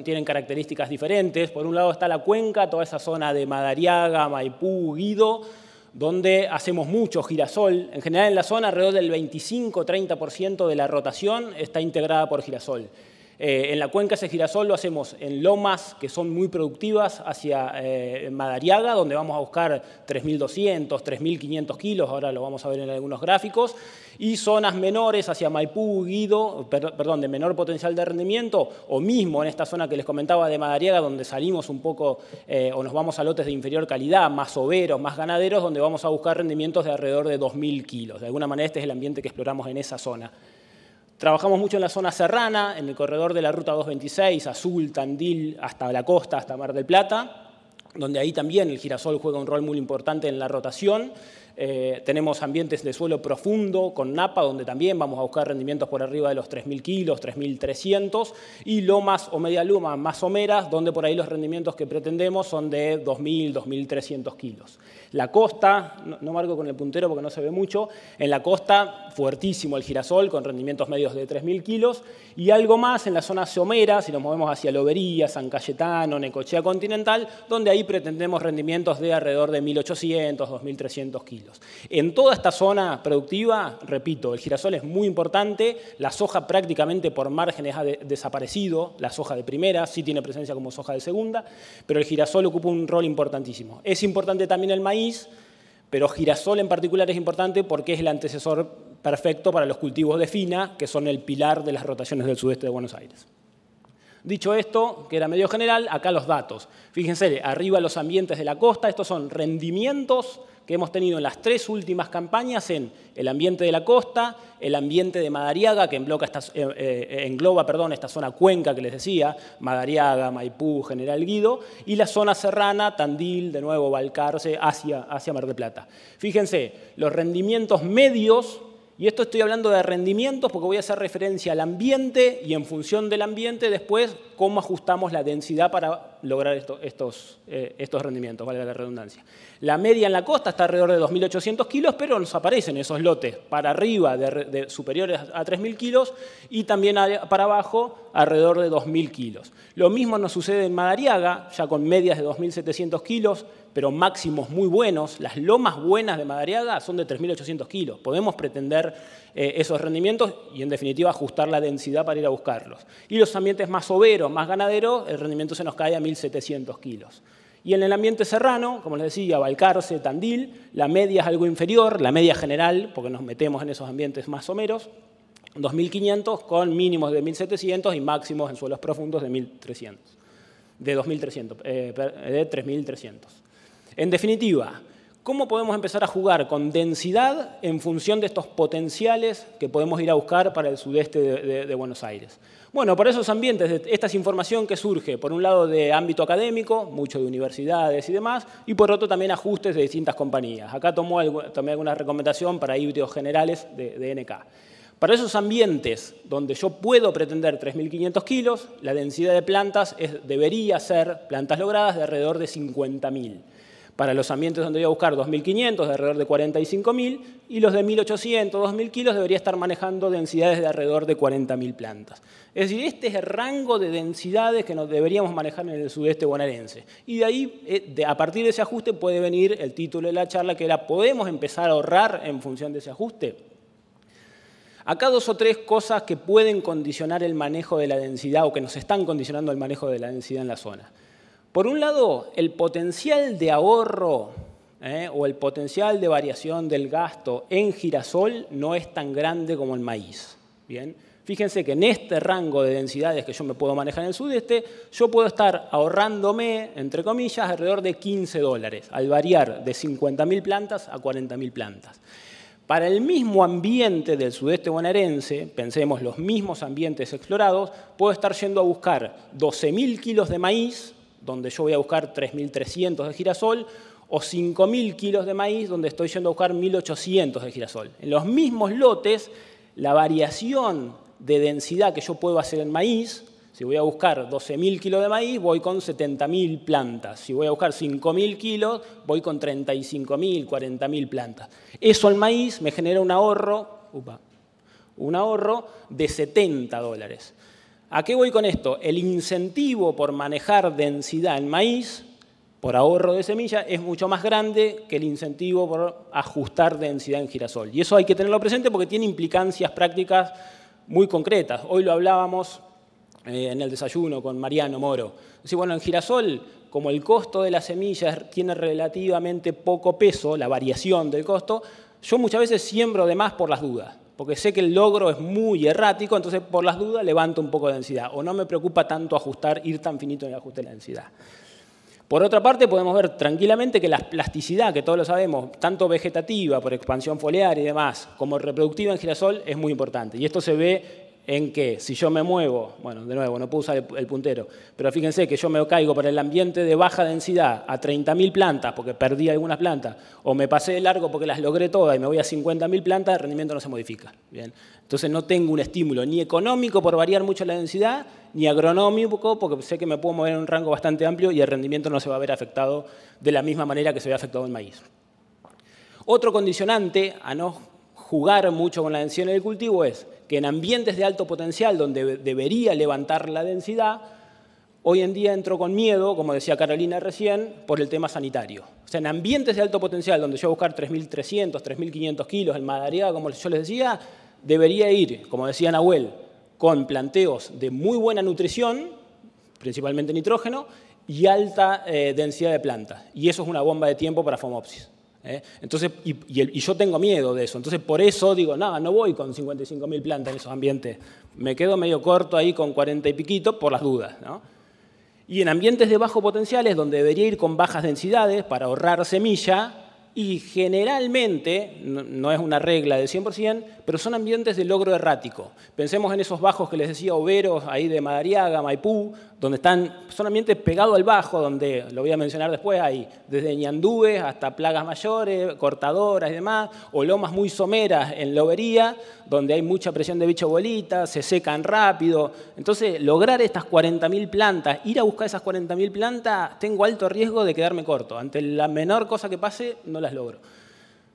tienen características diferentes. Por un lado está la cuenca, toda esa zona de Madariaga, Maipú, Guido, donde hacemos mucho girasol. En general en la zona alrededor del 25-30% de la rotación está integrada por girasol. En la cuenca ese girasol lo hacemos en lomas que son muy productivas hacia Madariaga, donde vamos a buscar 3.200, 3.500 kilos, ahora lo vamos a ver en algunos gráficos, y zonas menores hacia Maipú, Guido, perdón, de menor potencial de rendimiento, o mismo en esta zona que les comentaba de Madariaga, donde salimos un poco o nos vamos a lotes de inferior calidad, más overos, más ganaderos, donde vamos a buscar rendimientos de alrededor de 2.000 kilos. De alguna manera este es el ambiente que exploramos en esa zona. Trabajamos mucho en la zona serrana, en el corredor de la Ruta 226, Azul, Tandil, hasta la costa, hasta Mar del Plata, donde ahí también el girasol juega un rol muy importante en la rotación. Tenemos ambientes de suelo profundo con napa, donde también vamos a buscar rendimientos por arriba de los 3.000 kilos, 3.300, y lomas o media luma más someras, donde por ahí los rendimientos que pretendemos son de 2.000, 2.300 kilos. La costa, no marco con el puntero porque no se ve mucho, en la costa fuertísimo el girasol con rendimientos medios de 3.000 kilos, y algo más en la zona somera, si nos movemos hacia Lobería, San Cayetano, Necochea Continental, donde ahí pretendemos rendimientos de alrededor de 1.800, 2.300 kilos. En toda esta zona productiva, repito, el girasol es muy importante, la soja prácticamente por márgenes ha desaparecido, la soja de primera sí tiene presencia como soja de segunda, pero el girasol ocupa un rol importantísimo. Es importante también el maíz, pero girasol en particular es importante porque es el antecesor perfecto para los cultivos de fina, que son el pilar de las rotaciones del sudeste de Buenos Aires. Dicho esto, que era medio general, acá los datos. Fíjense, arriba los ambientes de la costa, estos son rendimientos que hemos tenido en las 3 últimas campañas en el ambiente de la costa, el ambiente de Madariaga, que engloba esta zona cuenca que les decía, Madariaga, Maipú, General Guido, y la zona serrana, Tandil, de nuevo Balcarce, hacia Mar del Plata. Fíjense, los rendimientos medios, y esto estoy hablando de rendimientos porque voy a hacer referencia al ambiente y en función del ambiente después cómo ajustamos la densidad para lograr estos rendimientos, vale la redundancia. La media en la costa está alrededor de 2.800 kilos, pero nos aparecen esos lotes para arriba de superiores a 3.000 kilos y también para abajo alrededor de 2.000 kilos. Lo mismo nos sucede en Madariaga, ya con medias de 2.700 kilos, pero máximos muy buenos. Las lomas buenas de Madariaga son de 3.800 kilos. Podemos pretender esos rendimientos y, en definitiva, ajustar la densidad para ir a buscarlos. Y los ambientes más overos, más ganaderos, el rendimiento se nos cae a 1.700 kilos. Y en el ambiente serrano, como les decía, Balcarce, Tandil, la media es algo inferior, la media general, porque nos metemos en esos ambientes más someros, 2.500 con mínimos de 1.700 y máximos en suelos profundos de 1.300. De 3.300. En definitiva, ¿cómo podemos empezar a jugar con densidad en función de estos potenciales que podemos ir a buscar para el sudeste de Buenos Aires? Bueno, para esos ambientes, esta es información que surge, por un lado, de ámbito académico, mucho de universidades y demás, y por otro también ajustes de distintas compañías. Acá tomé alguna recomendación para híbridos generales de NK. Para esos ambientes donde yo puedo pretender 3.500 kilos, la densidad de plantas debería ser plantas logradas de alrededor de 50.000. Para los ambientes donde voy a buscar 2.500, de alrededor de 45.000, y los de 1.800, 2.000 kilos, debería estar manejando densidades de alrededor de 40.000 plantas. Es decir, este es el rango de densidades que nos deberíamos manejar en el sudeste bonaerense. Y de ahí, a partir de ese ajuste, puede venir el título de la charla, que era ¿podemos empezar a ahorrar en función de ese ajuste? Acá 2 o 3 cosas que pueden condicionar el manejo de la densidad o que nos están condicionando el manejo de la densidad en la zona. Por un lado, el potencial de ahorro o el potencial de variación del gasto en girasol no es tan grande como el maíz. ¿Bien? Fíjense que en este rango de densidades que yo me puedo manejar en el sudeste, yo puedo estar ahorrándome, entre comillas, alrededor de $15 al variar de 50.000 plantas a 40.000 plantas. Para el mismo ambiente del sudeste bonaerense, pensemos los mismos ambientes explorados, puedo estar yendo a buscar 12.000 kilos de maíz, donde yo voy a buscar 3.300 de girasol, o 5.000 kilos de maíz, donde estoy yendo a buscar 1.800 de girasol. En los mismos lotes, la variación de densidad que yo puedo hacer en maíz. Si voy a buscar 12.000 kilos de maíz, voy con 70.000 plantas. Si voy a buscar 5.000 kilos, voy con 35.000, 40.000 plantas. Eso en maíz me genera un ahorro de $70. ¿A qué voy con esto? El incentivo por manejar densidad en maíz, por ahorro de semilla, es mucho más grande que el incentivo por ajustar densidad en girasol. Y eso hay que tenerlo presente porque tiene implicancias prácticas muy concretas. Hoy lo hablábamos en el desayuno con Mariano Moro. Es decir, bueno, en girasol, como el costo de las semillas tiene relativamente poco peso, la variación del costo, yo muchas veces siembro de más por las dudas, porque sé que el logro es muy errático, entonces por las dudas levanto un poco de densidad, o no me preocupa tanto ir tan finito en el ajuste de la densidad. Por otra parte, podemos ver tranquilamente que la plasticidad, que todos lo sabemos, tanto vegetativa, por expansión foliar y demás, como reproductiva en girasol, es muy importante. Y esto se ve en que si yo me muevo, bueno, de nuevo, no puedo usar el puntero, pero fíjense que yo me caigo por el ambiente de baja densidad a 30.000 plantas porque perdí algunas plantas, o me pasé de largo porque las logré todas y me voy a 50.000 plantas, el rendimiento no se modifica. Bien. Entonces no tengo un estímulo ni económico por variar mucho la densidad, ni agronómico porque sé que me puedo mover en un rango bastante amplio y el rendimiento no se va a ver afectado de la misma manera que se ve afectado el maíz. Otro condicionante a no jugar mucho con la densidad en el cultivo es que en ambientes de alto potencial donde debería levantar la densidad, hoy en día entro con miedo, como decía Carolina recién, por el tema sanitario. O sea, en ambientes de alto potencial donde yo voy a buscar 3.300, 3.500 kilos en Madariaga, como yo les decía, debería ir, como decía Nahuel, con planteos de muy buena nutrición, principalmente nitrógeno, y alta densidad de plantas. Y eso es una bomba de tiempo para Phomopsis. Entonces, y yo tengo miedo de eso. Entonces, por eso digo, no voy con 55.000 plantas en esos ambientes. Me quedo medio corto ahí con 40 y piquito por las dudas, ¿no? Y en ambientes de bajo potencial es donde debería ir con bajas densidades para ahorrar semilla. Y generalmente, no es una regla del 100%, pero son ambientes de logro errático. Pensemos en esos bajos que les decía, overos, ahí de Madariaga, Maipú, donde son ambientes pegados al bajo, donde, lo voy a mencionar después, hay desde ñandúes hasta plagas mayores, cortadoras y demás, o lomas muy someras en lobería, donde hay mucha presión de bicho bolita, se secan rápido. Entonces, lograr estas 40.000 plantas, ir a buscar esas 40.000 plantas, tengo alto riesgo de quedarme corto. Ante la menor cosa que pase, no las logro.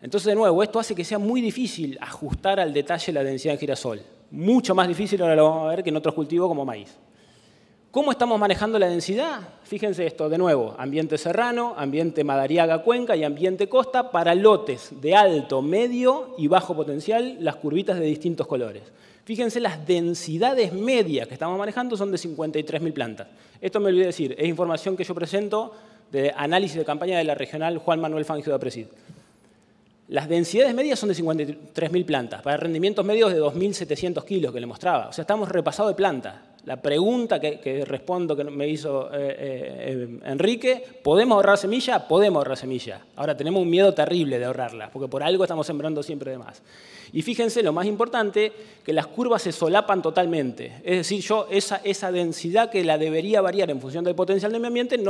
Entonces, de nuevo, esto hace que sea muy difícil ajustar al detalle la densidad en girasol. Mucho más difícil, ahora lo vamos a ver, que en otros cultivos como maíz. ¿Cómo estamos manejando la densidad? Fíjense esto, de nuevo, ambiente serrano, ambiente Madariaga-Cuenca y ambiente costa para lotes de alto, medio y bajo potencial, las curvitas de distintos colores. Fíjense, las densidades medias que estamos manejando son de 53.000 plantas. Esto me olvidé decir, es información que yo presento de análisis de campaña de la regional Juan Manuel Fangio de Apresid. Las densidades medias son de 53.000 plantas, para rendimientos medios de 2.700 kilos que le mostraba. O sea, estamos repasados de plantas. La pregunta que respondo que me hizo Enrique, ¿podemos ahorrar semilla? Podemos ahorrar semilla. Ahora, tenemos un miedo terrible de ahorrarla, porque por algo estamos sembrando siempre de más. Y fíjense, lo más importante, que las curvas se solapan totalmente. Es decir, yo esa densidad que la debería variar en función del potencial de mi ambiente,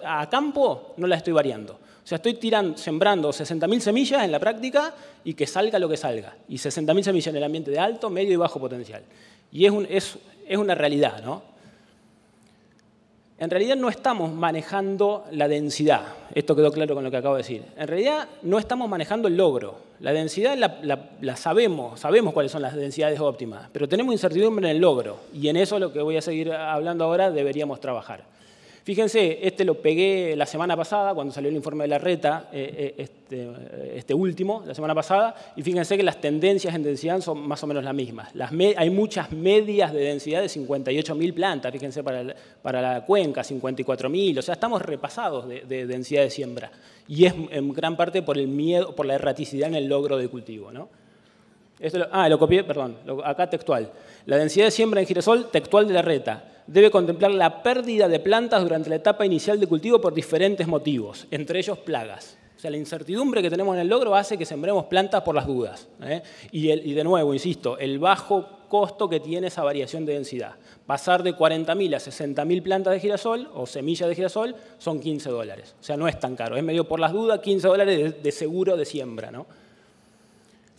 a campo no la estoy variando. O sea, estoy sembrando 60.000 semillas en la práctica y que salga lo que salga. Y 60.000 semillas en el ambiente de alto, medio y bajo potencial. Y es una realidad, ¿no? En realidad no estamos manejando la densidad. Esto quedó claro con lo que acabo de decir. En realidad no estamos manejando el logro. La densidad la sabemos cuáles son las densidades óptimas, pero tenemos incertidumbre en el logro. Y en eso, lo que voy a seguir hablando ahora, deberíamos trabajar. Fíjense, lo pegué la semana pasada, cuando salió el informe de la RETA, este último, la semana pasada, y fíjense que las tendencias en densidad son más o menos las mismas. Hay muchas medias de densidad de 58.000 plantas, fíjense para la Cuenca, 54.000, o sea, estamos repasados de densidad de siembra. Y es en gran parte por el miedo, por la erraticidad en el logro del cultivo, ¿no? Lo copié, perdón, acá textual. La densidad de siembra en girasol, textual de la RETA, debe contemplar la pérdida de plantas durante la etapa inicial de cultivo por diferentes motivos, entre ellos plagas. O sea, la incertidumbre que tenemos en el logro hace que sembremos plantas por las dudas. Y de nuevo, insisto, el bajo costo que tiene esa variación de densidad. Pasar de 40.000 a 60.000 plantas de girasol o semillas de girasol son $15. O sea, no es tan caro. Es medio por las dudas, $15 de seguro de siembra, ¿no?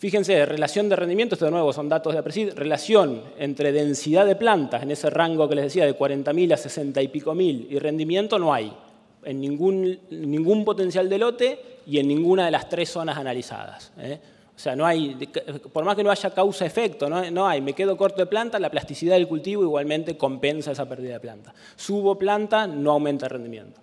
Fíjense, relación de rendimiento, esto de nuevo son datos de APRESID, relación entre densidad de plantas, en ese rango que les decía, de 40.000 a 60 y pico mil, y rendimiento no hay en ningún potencial de lote y en ninguna de las 3 zonas analizadas. O sea, no hay, por más que no haya causa-efecto, no hay, me quedo corto de planta, la plasticidad del cultivo igualmente compensa esa pérdida de planta. Subo planta, no aumenta el rendimiento.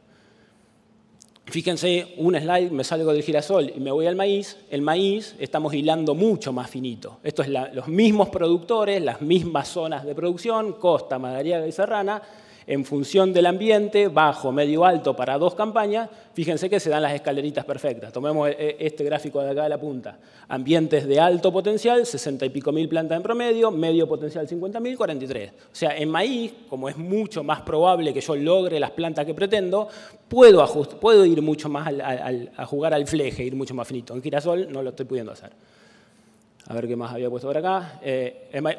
Fíjense, un slide, me salgo del girasol y me voy al maíz. El maíz estamos hilando mucho más finito. Esto es los mismos productores, las mismas zonas de producción, Costa, Madariaga y Serrana, en función del ambiente, bajo, medio, alto, para 2 campañas. Fíjense que se dan las escaleritas perfectas. Tomemos este gráfico de acá de la punta. Ambientes de alto potencial, 60 y pico mil plantas en promedio, medio potencial 50.000, 43. O sea, en maíz, como es mucho más probable que yo logre las plantas que pretendo, puedo ir mucho más a jugar al fleje, ir mucho más finito. En girasol no lo estoy pudiendo hacer. A ver qué más había puesto por acá.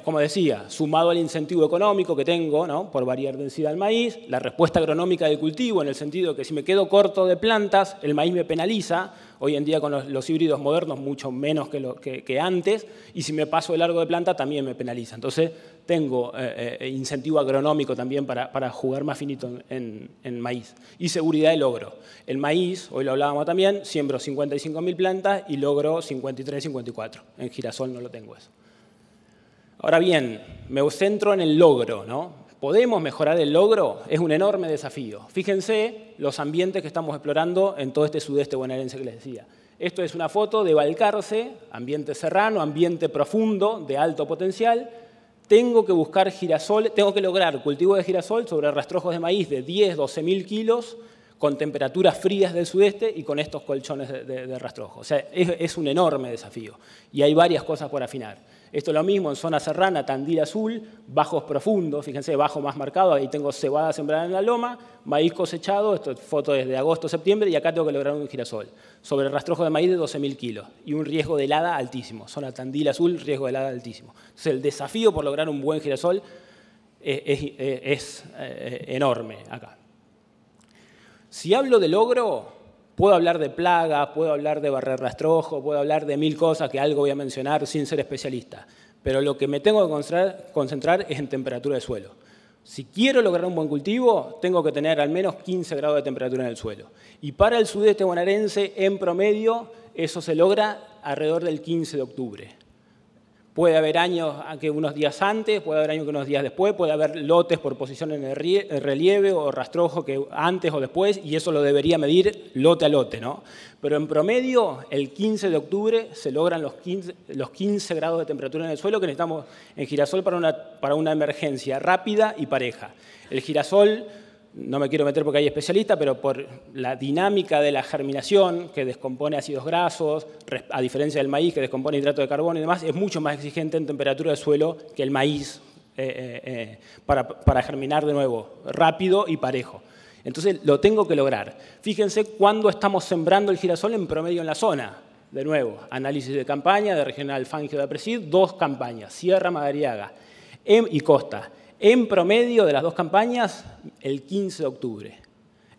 Como decía, sumado al incentivo económico que tengo, ¿no?, por variar densidad del maíz, la respuesta agronómica del cultivo, en el sentido que si me quedo corto de plantas, el maíz me penaliza. Hoy en día con los híbridos modernos mucho menos que antes, y si me paso de largo de planta también me penaliza. Entonces tengo incentivo agronómico también para jugar más finito en maíz. Y seguridad de logro. El maíz, hoy lo hablábamos también, siembro 55.000 plantas y logro 53, 54. En girasol no lo tengo eso. Ahora bien, me centro en el logro, ¿no? ¿Podemos mejorar el logro? Es un enorme desafío. Fíjense los ambientes que estamos explorando en todo este sudeste bonaerense que les decía. Esto es una foto de Balcarce, ambiente serrano, ambiente profundo, de alto potencial. Tengo que buscar girasol, tengo que lograr cultivo de girasol sobre rastrojos de maíz de 10, 12.000 kilos, con temperaturas frías del sudeste y con estos colchones de rastrojo. O sea, es un enorme desafío. Y hay varias cosas por afinar. Esto es lo mismo en zona serrana, Tandil azul, bajos profundos, fíjense, bajo más marcado, ahí tengo cebada sembrada en la loma, maíz cosechado, esto es foto desde agosto, septiembre, y acá tengo que lograr un girasol, sobre rastrojo de maíz de 12.000 kilos, y un riesgo de helada altísimo, zona Tandil azul, riesgo de helada altísimo. Entonces el desafío por lograr un buen girasol es enorme acá. Si hablo de logro, puedo hablar de plagas, puedo hablar de barrer rastrojo, puedo hablar de 1000 cosas que algo voy a mencionar sin ser especialista. Pero lo que me tengo que concentrar es en temperatura de suelo. Si quiero lograr un buen cultivo, tengo que tener al menos 15 grados de temperatura en el suelo. Y para el sudeste bonaerense, en promedio, eso se logra alrededor del 15 de octubre. Puede haber años que unos días antes, puede haber años que unos días después, puede haber lotes por posición en el relieve o rastrojo que antes o después, y eso lo debería medir lote a lote, ¿no? Pero en promedio, el 15 de octubre se logran los 15 grados de temperatura en el suelo que necesitamos en girasol para una emergencia rápida y pareja. El girasol, no me quiero meter porque hay especialistas, pero por la dinámica de la germinación, que descompone ácidos grasos, a diferencia del maíz, que descompone hidrato de carbono y demás, es mucho más exigente en temperatura de suelo que el maíz para germinar de nuevo, rápido y parejo. Entonces lo tengo que lograr. Fíjense cuándo estamos sembrando el girasol en promedio en la zona. De nuevo, análisis de campaña de Regional Fangio de APRESID, 2 campañas, Sierra Madariaga y Costa. En promedio de las 2 campañas, el 15 de octubre.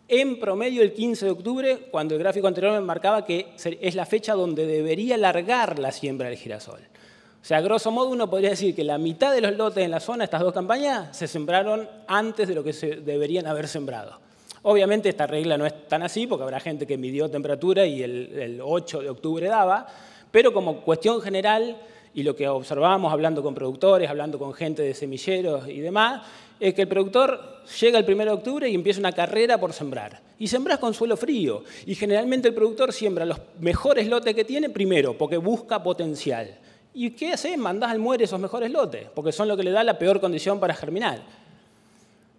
En promedio, el 15 de octubre, cuando el gráfico anterior me marcaba que es la fecha donde debería largar la siembra del girasol. O sea, a grosso modo, uno podría decir que la mitad de los lotes en la zona, estas 2 campañas, se sembraron antes de lo que se deberían haber sembrado. Obviamente, esta regla no es tan así, porque habrá gente que midió temperatura y el 8 de octubre daba, pero como cuestión general, y lo que observamos hablando con productores, hablando con gente de semilleros y demás, es que el productor llega el 1 de octubre y empieza una carrera por sembrar. Y sembrás con suelo frío. Y generalmente el productor siembra los mejores lotes que tiene primero, porque busca potencial. ¿Y qué hace? Mandás al muere esos mejores lotes, porque son lo que le da la peor condición para germinar.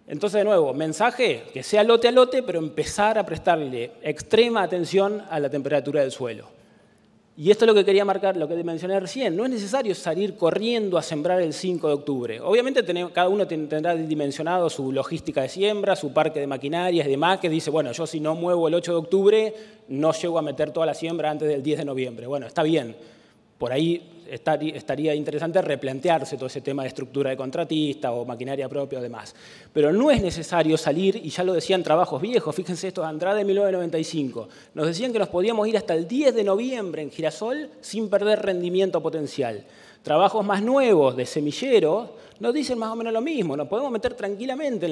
Entonces, de nuevo, mensaje, que sea lote a lote, pero empezar a prestarle extrema atención a la temperatura del suelo. Y esto es lo que quería marcar, lo que mencioné recién. No es necesario salir corriendo a sembrar el 5 de octubre. Obviamente cada uno tendrá dimensionado su logística de siembra, su parque de maquinarias y demás, que dice, bueno, yo si no muevo el 8 de octubre, no llego a meter toda la siembra antes del 10 de noviembre. Bueno, está bien. por ahí estaría interesante replantearse todo ese tema de estructura de contratista o maquinaria propia o demás. Pero no es necesario salir, y ya lo decían trabajos viejos, fíjense esto de Andrade de 1995, nos decían que nos podíamos ir hasta el 10 de noviembre en girasol sin perder rendimiento potencial. Trabajos más nuevos de semilleros nos dicen más o menos lo mismo, nos podemos meter tranquilamente en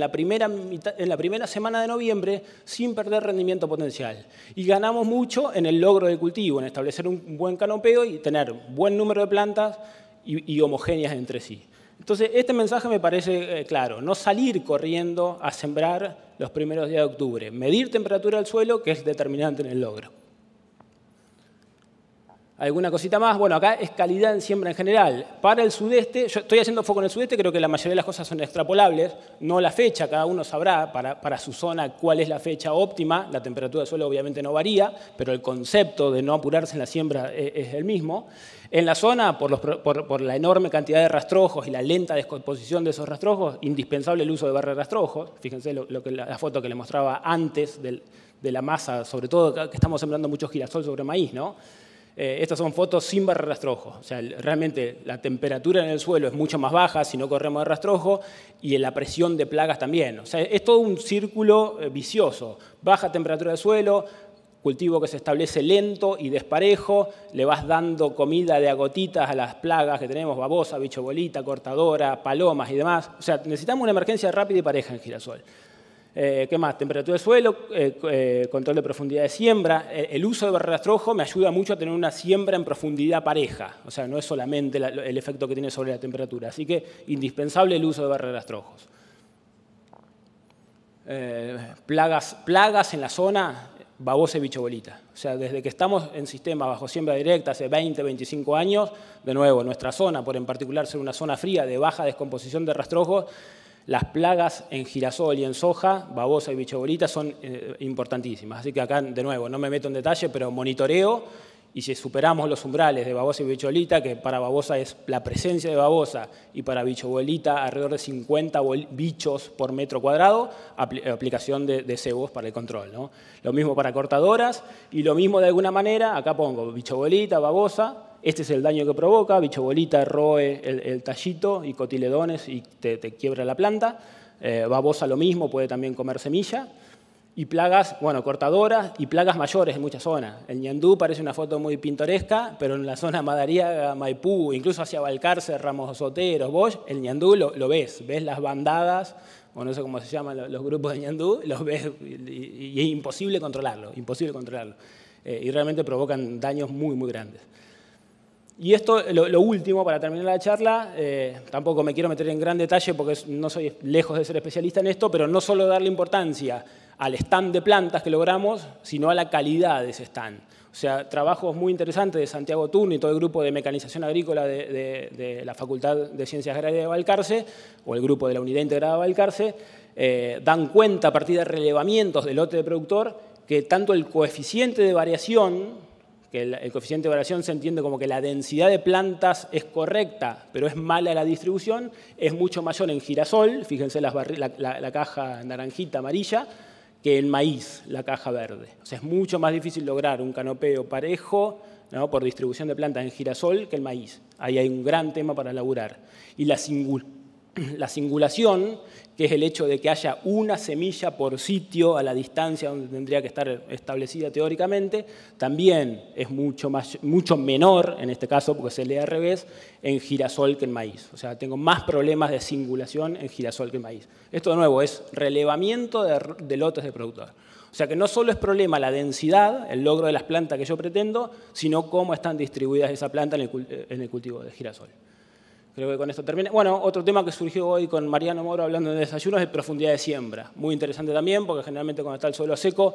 la primera semana de noviembre sin perder rendimiento potencial. Y ganamos mucho en el logro del cultivo, en establecer un buen canopeo y tener buen número de plantas y homogéneas entre sí. Entonces, este mensaje me parece claro, no salir corriendo a sembrar los primeros días de octubre, medir temperatura del suelo, que es determinante en el logro. ¿Alguna cosita más? Bueno, acá es calidad en siembra en general. Para el sudeste, yo estoy haciendo foco en el sudeste, creo que la mayoría de las cosas son extrapolables, no la fecha, cada uno sabrá para su zona cuál es la fecha óptima, la temperatura del suelo obviamente no varía, pero el concepto de no apurarse en la siembra es el mismo. En la zona, por la enorme cantidad de rastrojos y la lenta descomposición de esos rastrojos, indispensable el uso de barra de rastrojos. Fíjense la foto que les mostraba antes de la masa, sobre todo que estamos sembrando mucho girasol sobre maíz, ¿no? Estas son fotos sin barra de rastrojo. O sea, realmente la temperatura en el suelo es mucho más baja si no corremos de rastrojo y la presión de plagas también. O sea, es todo un círculo vicioso. Baja temperatura del suelo, cultivo que se establece lento y desparejo, le vas dando comida de a gotitas a las plagas que tenemos, babosa, bicho bolita, cortadora, palomas y demás. O sea, necesitamos una emergencia rápida y pareja en girasol. ¿Qué más? Temperatura del suelo, control de profundidad de siembra. El uso de barra de rastrojo me ayuda mucho a tener una siembra en profundidad pareja. O sea, no es solamente el efecto que tiene sobre la temperatura. Así que indispensable el uso de barra de rastrojos. Plagas en la zona, babosa y bicho bolita. O sea, desde que estamos en sistema bajo siembra directa hace 20, 25 años, de nuevo, nuestra zona, por en particular ser una zona fría de baja descomposición de rastrojos, las plagas en girasol y en soja, babosa y bicho bolita, son importantísimas. Así que acá, de nuevo, no me meto en detalle, pero monitoreo, y si superamos los umbrales de babosa y bicho bolita, que para babosa es la presencia de babosa y para bicho bolita alrededor de 50 bichos por metro cuadrado, aplicación de cebos para el control, ¿no? Lo mismo para cortadoras y lo mismo de alguna manera, acá pongo bicho bolita, babosa. Este es el daño que provoca, bicho bolita roe el tallito y cotiledones y te quiebra la planta. Babosa lo mismo, puede también comer semilla. Y plagas, bueno, cortadoras y plagas mayores en muchas zonas. El ñandú parece una foto muy pintoresca, pero en la zona Madariaga, Maipú, incluso hacia Balcarce, Ramos Soteros, Bosch, el ñandú lo ves las bandadas, o no sé cómo se llaman los grupos de ñandú, los ves y es imposible controlarlo, y realmente provocan daños muy, muy grandes. Y esto, lo último, para terminar la charla, tampoco me quiero meter en gran detalle porque no soy lejos de ser especialista en esto, pero no solo darle importancia al stand de plantas que logramos, sino a la calidad de ese stand. O sea, trabajos muy interesantes de Santiago Turno y todo el grupo de mecanización agrícola de la Facultad de Ciencias Agrarias de Balcarce, o el grupo de la Unidad Integrada de Balcarce, dan cuenta a partir de relevamientos del lote de productor que tanto el coeficiente de variación, que el coeficiente de variación se entiende como que la densidad de plantas es correcta, pero es mala la distribución, es mucho mayor en girasol, fíjense la caja naranjita amarilla, que en maíz, la caja verde. O sea, es mucho más difícil lograr un canopeo parejo, ¿no?, por distribución de plantas en girasol que el maíz. Ahí hay un gran tema para laburar. Y la singulación, que es el hecho de que haya una semilla por sitio a la distancia donde tendría que estar establecida teóricamente, también es mucho menor, en este caso, porque se lee al revés, en girasol que en maíz. O sea, tengo más problemas de singulación en girasol que en maíz. Esto, de nuevo, es relevamiento de lotes de productor. O sea que no solo es problema la densidad, el logro de las plantas que yo pretendo, sino cómo están distribuidas esa planta en el cultivo de girasol. Creo que con esto termina. Bueno, otro tema que surgió hoy con Mariano Moro hablando de desayunos es profundidad de siembra. Muy interesante también, porque generalmente cuando está el suelo seco,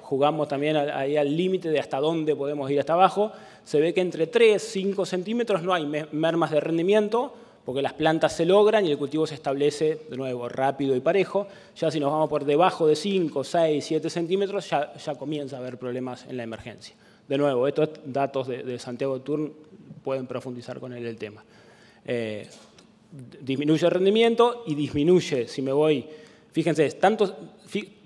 jugamos también ahí al límite de hasta dónde podemos ir hasta abajo. Se ve que entre 3 y 5 centímetros no hay mermas de rendimiento, porque las plantas se logran y el cultivo se establece, de nuevo, rápido y parejo. Ya si nos vamos por debajo de 5, 6, 7 centímetros, ya comienza a haber problemas en la emergencia. De nuevo, estos datos de Santiago Turn pueden profundizar con él el tema. Disminuye el rendimiento y disminuye, si me voy Fíjense,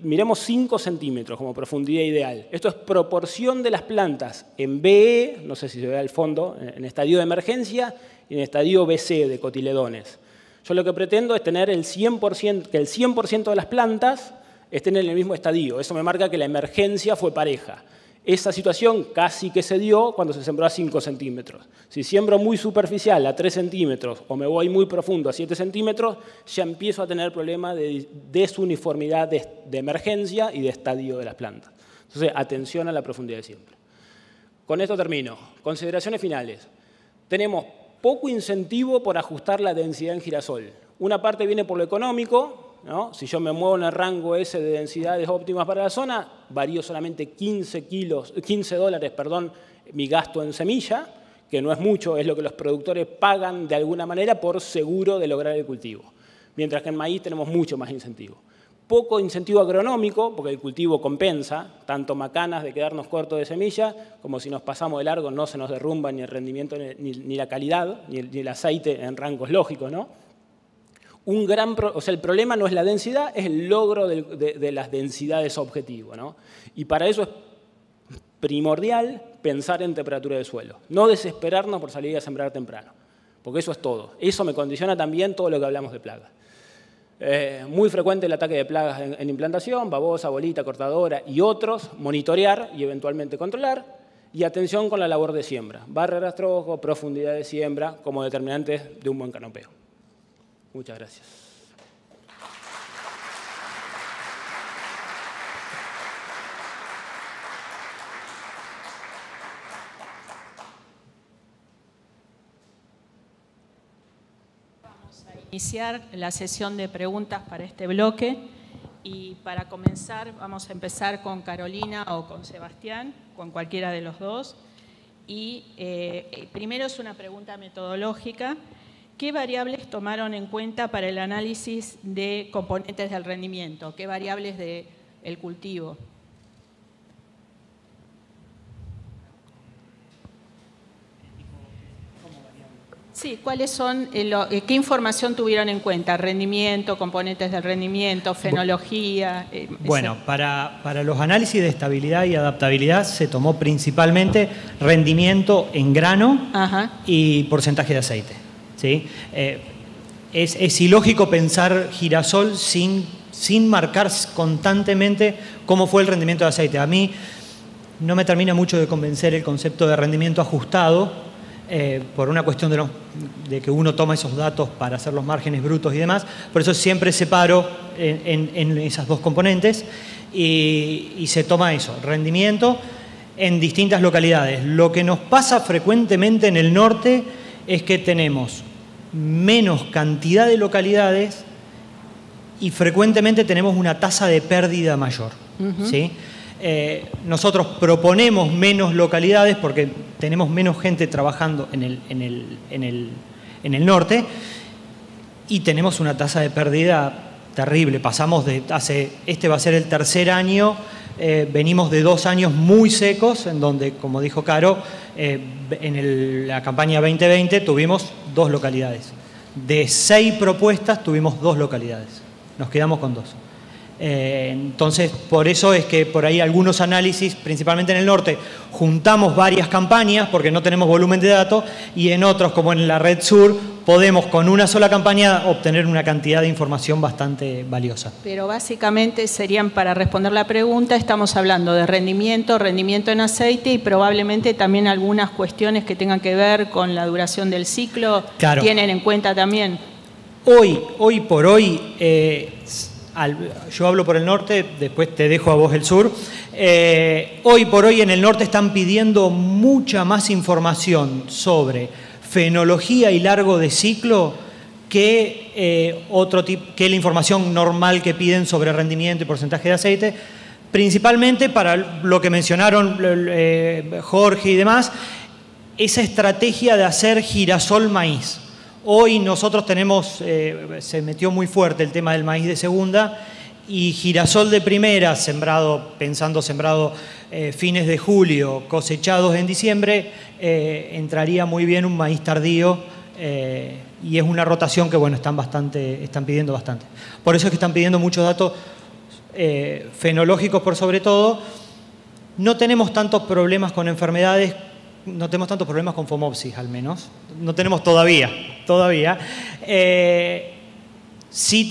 miremos 5 centímetros como profundidad ideal. Esto es proporción de las plantas en BE, no sé si se ve al fondo, en estadio de emergencia, y en estadio BC de cotiledones. Yo lo que pretendo es tener que el 100% de las plantas estén en el mismo estadio. Eso me marca que la emergencia fue pareja. Esa situación casi que se dio cuando se sembró a 5 centímetros. Si siembro muy superficial a 3 centímetros o me voy muy profundo a 7 centímetros, ya empiezo a tener problemas de desuniformidad de emergencia y de estadio de las plantas. Entonces, atención a la profundidad de siembra. Con esto termino. Consideraciones finales. Tenemos poco incentivo por ajustar la densidad en girasol. Una parte viene por lo económico, ¿no? Si yo me muevo en el rango ese de densidades óptimas para la zona, varío solamente $15 mi gasto en semilla, que no es mucho, es lo que los productores pagan de alguna manera por seguro de lograr el cultivo. Mientras que en maíz tenemos mucho más incentivo. Poco incentivo agronómico, porque el cultivo compensa, tanto macanas de quedarnos cortos de semilla, como si nos pasamos de largo no se nos derrumba ni el rendimiento, ni la calidad, ni el aceite en rangos lógicos, ¿no? El problema no es la densidad, es el logro de las densidades objetivo, ¿no? Y para eso es primordial pensar en temperatura de suelo. No desesperarnos por salir a sembrar temprano, porque eso es todo. Eso me condiciona también todo lo que hablamos de plagas. Muy frecuente el ataque de plagas en implantación, babosa, bolita, cortadora y otros, monitorear y eventualmente controlar. Y atención con la labor de siembra, barra de rastrojo, profundidad de siembra como determinantes de un buen canopeo. Muchas gracias. Vamos a iniciar la sesión de preguntas para este bloque y para comenzar vamos a empezar con Carolina o con Sebastián, con cualquiera de los dos. Y primero es una pregunta metodológica. ¿Qué variables tomaron en cuenta para el análisis de componentes del rendimiento? ¿Qué variables del cultivo? Sí, ¿cuáles son, qué información tuvieron en cuenta? ¿Rendimiento, componentes del rendimiento, fenología? Bueno, para los análisis de estabilidad y adaptabilidad se tomó principalmente rendimiento en grano y porcentaje de aceite. ¿Sí? Es ilógico pensar girasol sin marcar constantemente cómo fue el rendimiento de aceite. A mí no me termina mucho de convencer el concepto de rendimiento ajustado por una cuestión de que uno toma esos datos para hacer los márgenes brutos y demás. Por eso siempre separo en esas dos componentes y se toma eso, rendimiento en distintas localidades. Lo que nos pasa frecuentemente en el norte es que tenemos menos cantidad de localidades y frecuentemente tenemos una tasa de pérdida mayor. ¿Sí? Nosotros proponemos menos localidades porque tenemos menos gente trabajando en el norte y tenemos una tasa de pérdida terrible. Pasamos este va a ser el tercer año, venimos de 2 años muy secos en donde, como dijo Caro, en la campaña 2020 tuvimos 2 localidades. De 6 propuestas tuvimos 2 localidades. Nos quedamos con 2. Entonces, por eso es que por ahí algunos análisis, principalmente en el norte, juntamos varias campañas porque no tenemos volumen de datos y en otros, como en la red sur, podemos con una sola campaña obtener una cantidad de información bastante valiosa. Pero básicamente serían, para responder la pregunta, estamos hablando de rendimiento en aceite y probablemente también algunas cuestiones que tengan que ver con la duración del ciclo. Claro. ¿Tienen en cuenta también? Hoy por hoy, yo hablo por el norte, después te dejo a vos el sur. Hoy por hoy en el norte están pidiendo mucha más información sobre fenología y largo de ciclo que la información normal que piden sobre rendimiento y porcentaje de aceite, principalmente para lo que mencionaron Jorge y demás, esa estrategia de hacer girasol maíz. Hoy nosotros tenemos, se metió muy fuerte el tema del maíz de segunda y girasol de primera, sembrado fines de julio, cosechados en diciembre, entraría muy bien un maíz tardío y es una rotación que, bueno, están pidiendo bastante. Por eso es que están pidiendo muchos datos fenológicos por sobre todo. No tenemos tantos problemas con enfermedades, no tenemos tantos problemas con Phomopsis al menos. No tenemos todavía. Sí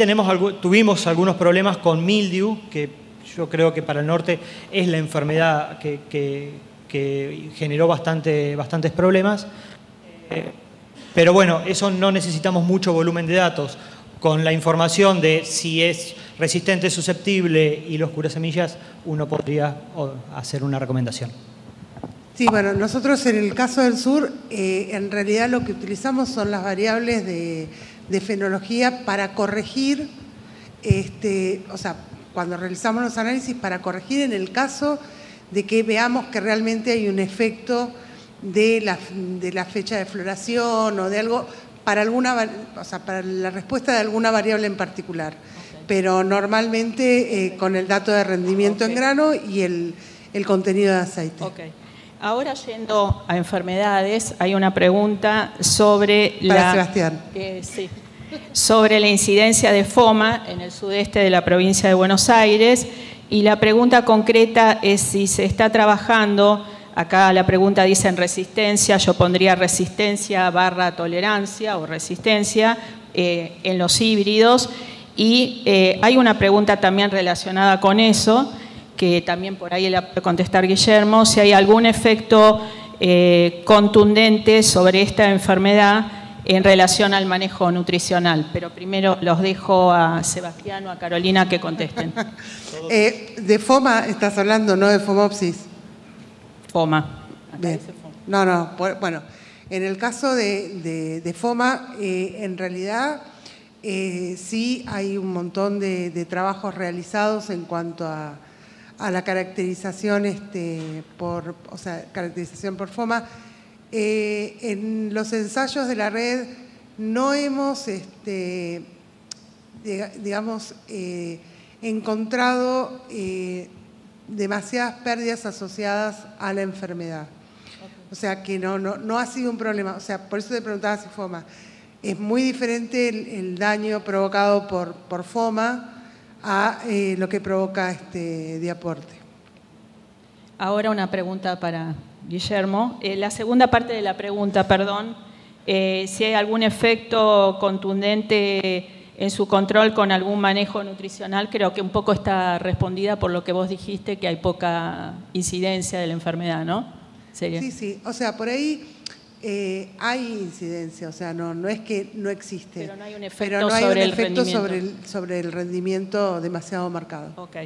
tuvimos algunos problemas con mildew, que yo creo que para el norte es la enfermedad que generó bastantes problemas. Pero bueno, eso no necesitamos mucho volumen de datos. Con la información de si es resistente, susceptible y los curasemillas, uno podría hacer una recomendación. Sí, bueno, nosotros en el caso del sur, en realidad lo que utilizamos son las variables de fenología para corregir, o sea, cuando realizamos los análisis, para corregir en el caso de que veamos que realmente hay un efecto de la fecha de floración o de algo para para la respuesta de alguna variable en particular. Okay. Pero normalmente con el dato de rendimiento en grano y el contenido de aceite. Okay. Ahora, yendo a enfermedades, hay una pregunta sobre Sebastián. Sí, sobre la incidencia de FOMA en el sudeste de la provincia de Buenos Aires, y la pregunta concreta es si se está trabajando. Acá la pregunta dice en resistencia, yo pondría resistencia / tolerancia o resistencia en los híbridos. Y hay una pregunta también relacionada con eso, que también por ahí la puede contestar Guillermo, si hay algún efecto contundente sobre esta enfermedad en relación al manejo nutricional. Pero primero los dejo a Sebastián o a Carolina que contesten. De FOMA estás hablando, no de Phomopsis. FOMA. Bien. No, bueno, en el caso de FOMA, en realidad sí hay un montón de trabajos realizados en cuanto a la caracterización caracterización por FOMA. En los ensayos de la red no hemos, encontrado demasiadas pérdidas asociadas a la enfermedad. O sea que no ha sido un problema. O sea, por eso te preguntaba si FOMA. Es muy diferente el daño provocado por FOMA a lo que provoca diaporte. Ahora una pregunta para Guillermo. La segunda parte de la pregunta, perdón, si hay algún efecto contundente en su control con algún manejo nutricional, creo que un poco está respondida por lo que vos dijiste, que hay poca incidencia de la enfermedad, ¿no? ¿Sería? Sí, o sea, por ahí hay incidencia, o sea, no es que no existe. Pero no hay un efecto sobre el rendimiento demasiado marcado. Ok.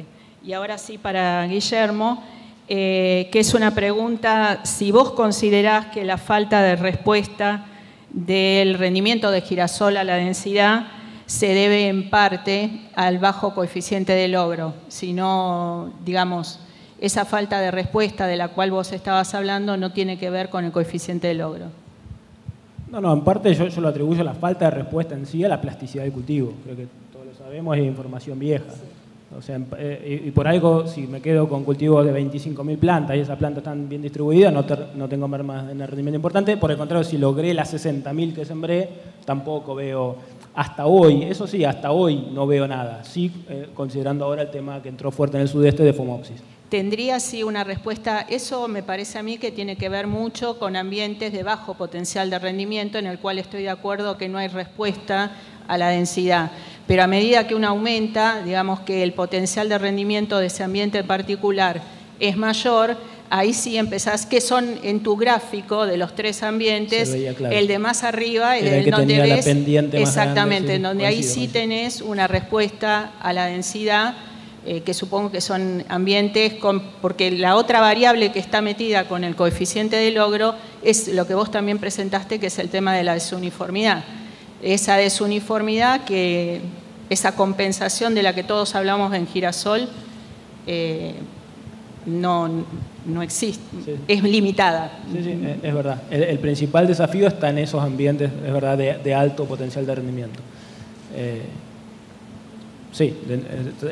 Y ahora sí para Guillermo, que es una pregunta, si vos considerás que la falta de respuesta del rendimiento de girasol a la densidad se debe en parte al bajo coeficiente de logro, si no, digamos, esa falta de respuesta de la cual vos estabas hablando no tiene que ver con el coeficiente de logro. No, en parte yo lo atribuyo a la falta de respuesta en sí a la plasticidad del cultivo. Creo que todos lo sabemos, es información vieja. O sea, y por algo, si me quedo con cultivos de 25.000 plantas y esas plantas están bien distribuidas, no tengo mermas en el rendimiento importante. Por el contrario, si logré las 60.000 que sembré, tampoco veo, hasta hoy, eso sí, hasta hoy no veo nada. Sí, considerando ahora el tema que entró fuerte en el sudeste de Phomopsis. Tendría sí una respuesta, eso me parece a mí que tiene que ver mucho con ambientes de bajo potencial de rendimiento, en el cual estoy de acuerdo que no hay respuesta a la densidad. Pero a medida que uno aumenta, digamos que el potencial de rendimiento de ese ambiente en particular es mayor, ahí sí empezás, que son en tu gráfico de los tres ambientes, claro. El de más arriba es el donde ves, la pendiente exactamente, grande, sí, en donde ahí sí tenés una respuesta a la densidad, que supongo que son ambientes, porque la otra variable que está metida con el coeficiente de logro es lo que vos también presentaste, que es el tema de la desuniformidad. Esa desuniformidad, esa compensación de la que todos hablamos en girasol, no existe, sí. Es limitada. Sí, es verdad. El principal desafío está en esos ambientes, es verdad, de alto potencial de rendimiento. Sí,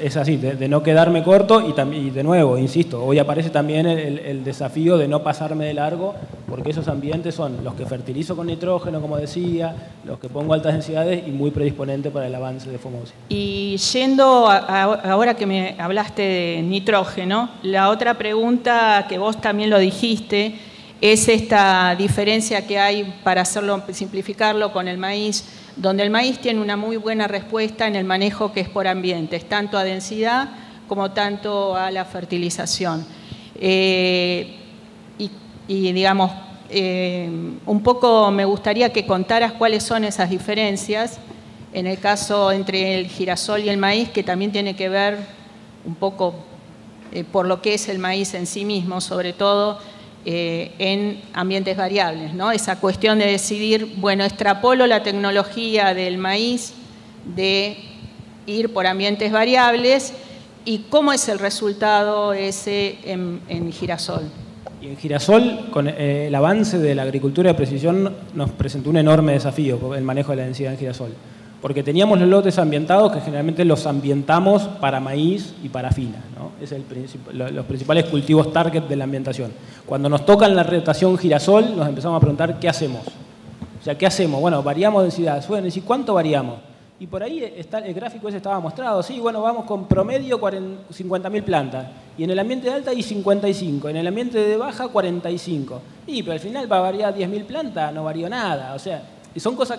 es así, de no quedarme corto y de nuevo, insisto, hoy aparece también el desafío de no pasarme de largo porque esos ambientes son los que fertilizo con nitrógeno, como decía, los que pongo altas densidades y muy predisponentes para el avance de FOMOPSIS. Y yendo ahora que me hablaste de nitrógeno, la otra pregunta que vos también lo dijiste es esta diferencia que hay, para simplificarlo, con el maíz, donde el maíz tiene una muy buena respuesta en el manejo que es por ambientes, tanto a densidad como tanto a la fertilización. Y digamos, un poco me gustaría que contaras cuáles son esas diferencias en el caso entre el girasol y el maíz, que también tiene que ver un poco por lo que es el maíz en sí mismo, sobre todo en ambientes variables, ¿no? Esa cuestión de decidir, bueno, extrapolo la tecnología del maíz de ir por ambientes variables y cómo es el resultado ese en girasol. Y en girasol, con el avance de la agricultura de precisión, nos presentó un enorme desafío el manejo de la densidad en girasol. Porque teníamos los lotes ambientados que generalmente los ambientamos para maíz y para fina, ¿no? Es los principales cultivos target de la ambientación. Cuando nos toca en la rotación girasol, nos empezamos a preguntar qué hacemos. O sea, ¿qué hacemos? Bueno, variamos densidad. Bueno, ¿y cuánto variamos? Y por ahí está, el gráfico ese estaba mostrado. Sí, bueno, vamos con promedio 50.000 plantas. Y en el ambiente de alta hay 55. En el ambiente de baja, 45. Pero al final va a variar 10.000 plantas, no varió nada. O sea, y son cosas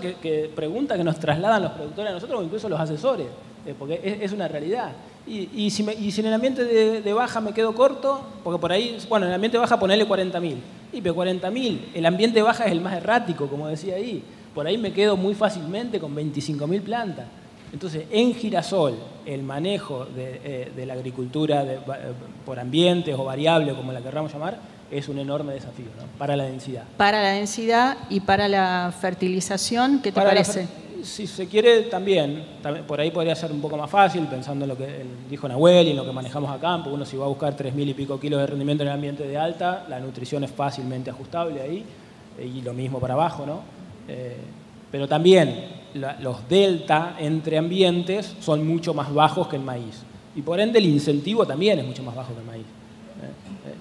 preguntas que nos trasladan los productores a nosotros o incluso los asesores, porque es una realidad. Y si en el ambiente de baja me quedo corto, porque por ahí, bueno, en el ambiente de baja ponerle 40.000. Pero 40.000, el ambiente de baja es el más errático, como decía ahí. Por ahí me quedo muy fácilmente con 25.000 plantas. Entonces, en girasol, el manejo de la agricultura por ambientes o variables, como la querramos llamar, es un enorme desafío, ¿no? Para la densidad. Para la densidad y para la fertilización, ¿qué te parece? Si se quiere, también, por ahí podría ser un poco más fácil, pensando en lo que dijo Nahuel y en lo que manejamos acá. Uno, si va a buscar 3.000 y pico kilos de rendimiento en el ambiente de alta, la nutrición es fácilmente ajustable ahí, y lo mismo para abajo, ¿no? Pero también los delta entre ambientes son mucho más bajos que el maíz. Y por ende el incentivo también es mucho más bajo que el maíz.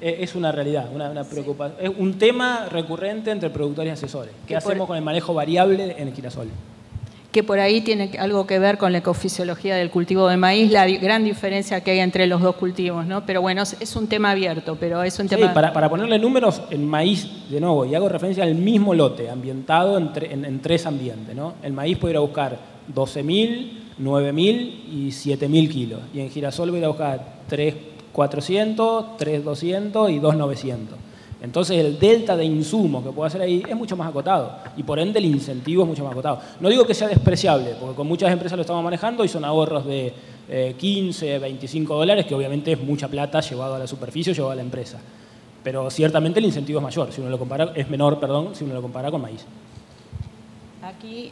Es una realidad, una preocupación. Es un tema recurrente entre productores y asesores. ¿Qué hacemos con el manejo variable en el girasol? Que por ahí tiene algo que ver con la ecofisiología del cultivo de maíz, la gran diferencia que hay entre los dos cultivos, ¿no? Pero bueno, es un tema abierto, pero es un tema... Sí, para ponerle números, en maíz, de nuevo, y hago referencia al mismo lote, ambientado en 3 ambientes, ¿no? El maíz puede ir a buscar 12.000, 9.000 y 7.000 kilos. Y en girasol voy a ir a buscar 3.400, 3.200 y 2.900. Entonces el delta de insumos que puedo hacer ahí es mucho más acotado y por ende el incentivo es mucho más acotado. No digo que sea despreciable, porque con muchas empresas lo estamos manejando y son ahorros de 15, 25 dólares, que obviamente es mucha plata llevado a la superficie o llevado a la empresa. Pero ciertamente el incentivo es mayor, si uno lo compara, es menor, perdón, si uno lo compara con maíz. Aquí,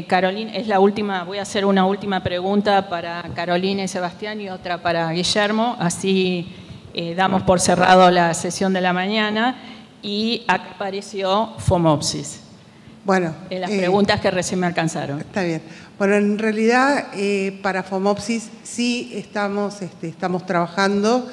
Carolina, es la última, voy a hacer una última pregunta para Carolina y Sebastián y otra para Guillermo, así damos por cerrado la sesión de la mañana y apareció FOMOPSIS. Bueno, en las preguntas que recién me alcanzaron. Está bien. Bueno, en realidad para FOMOPSIS sí estamos trabajando,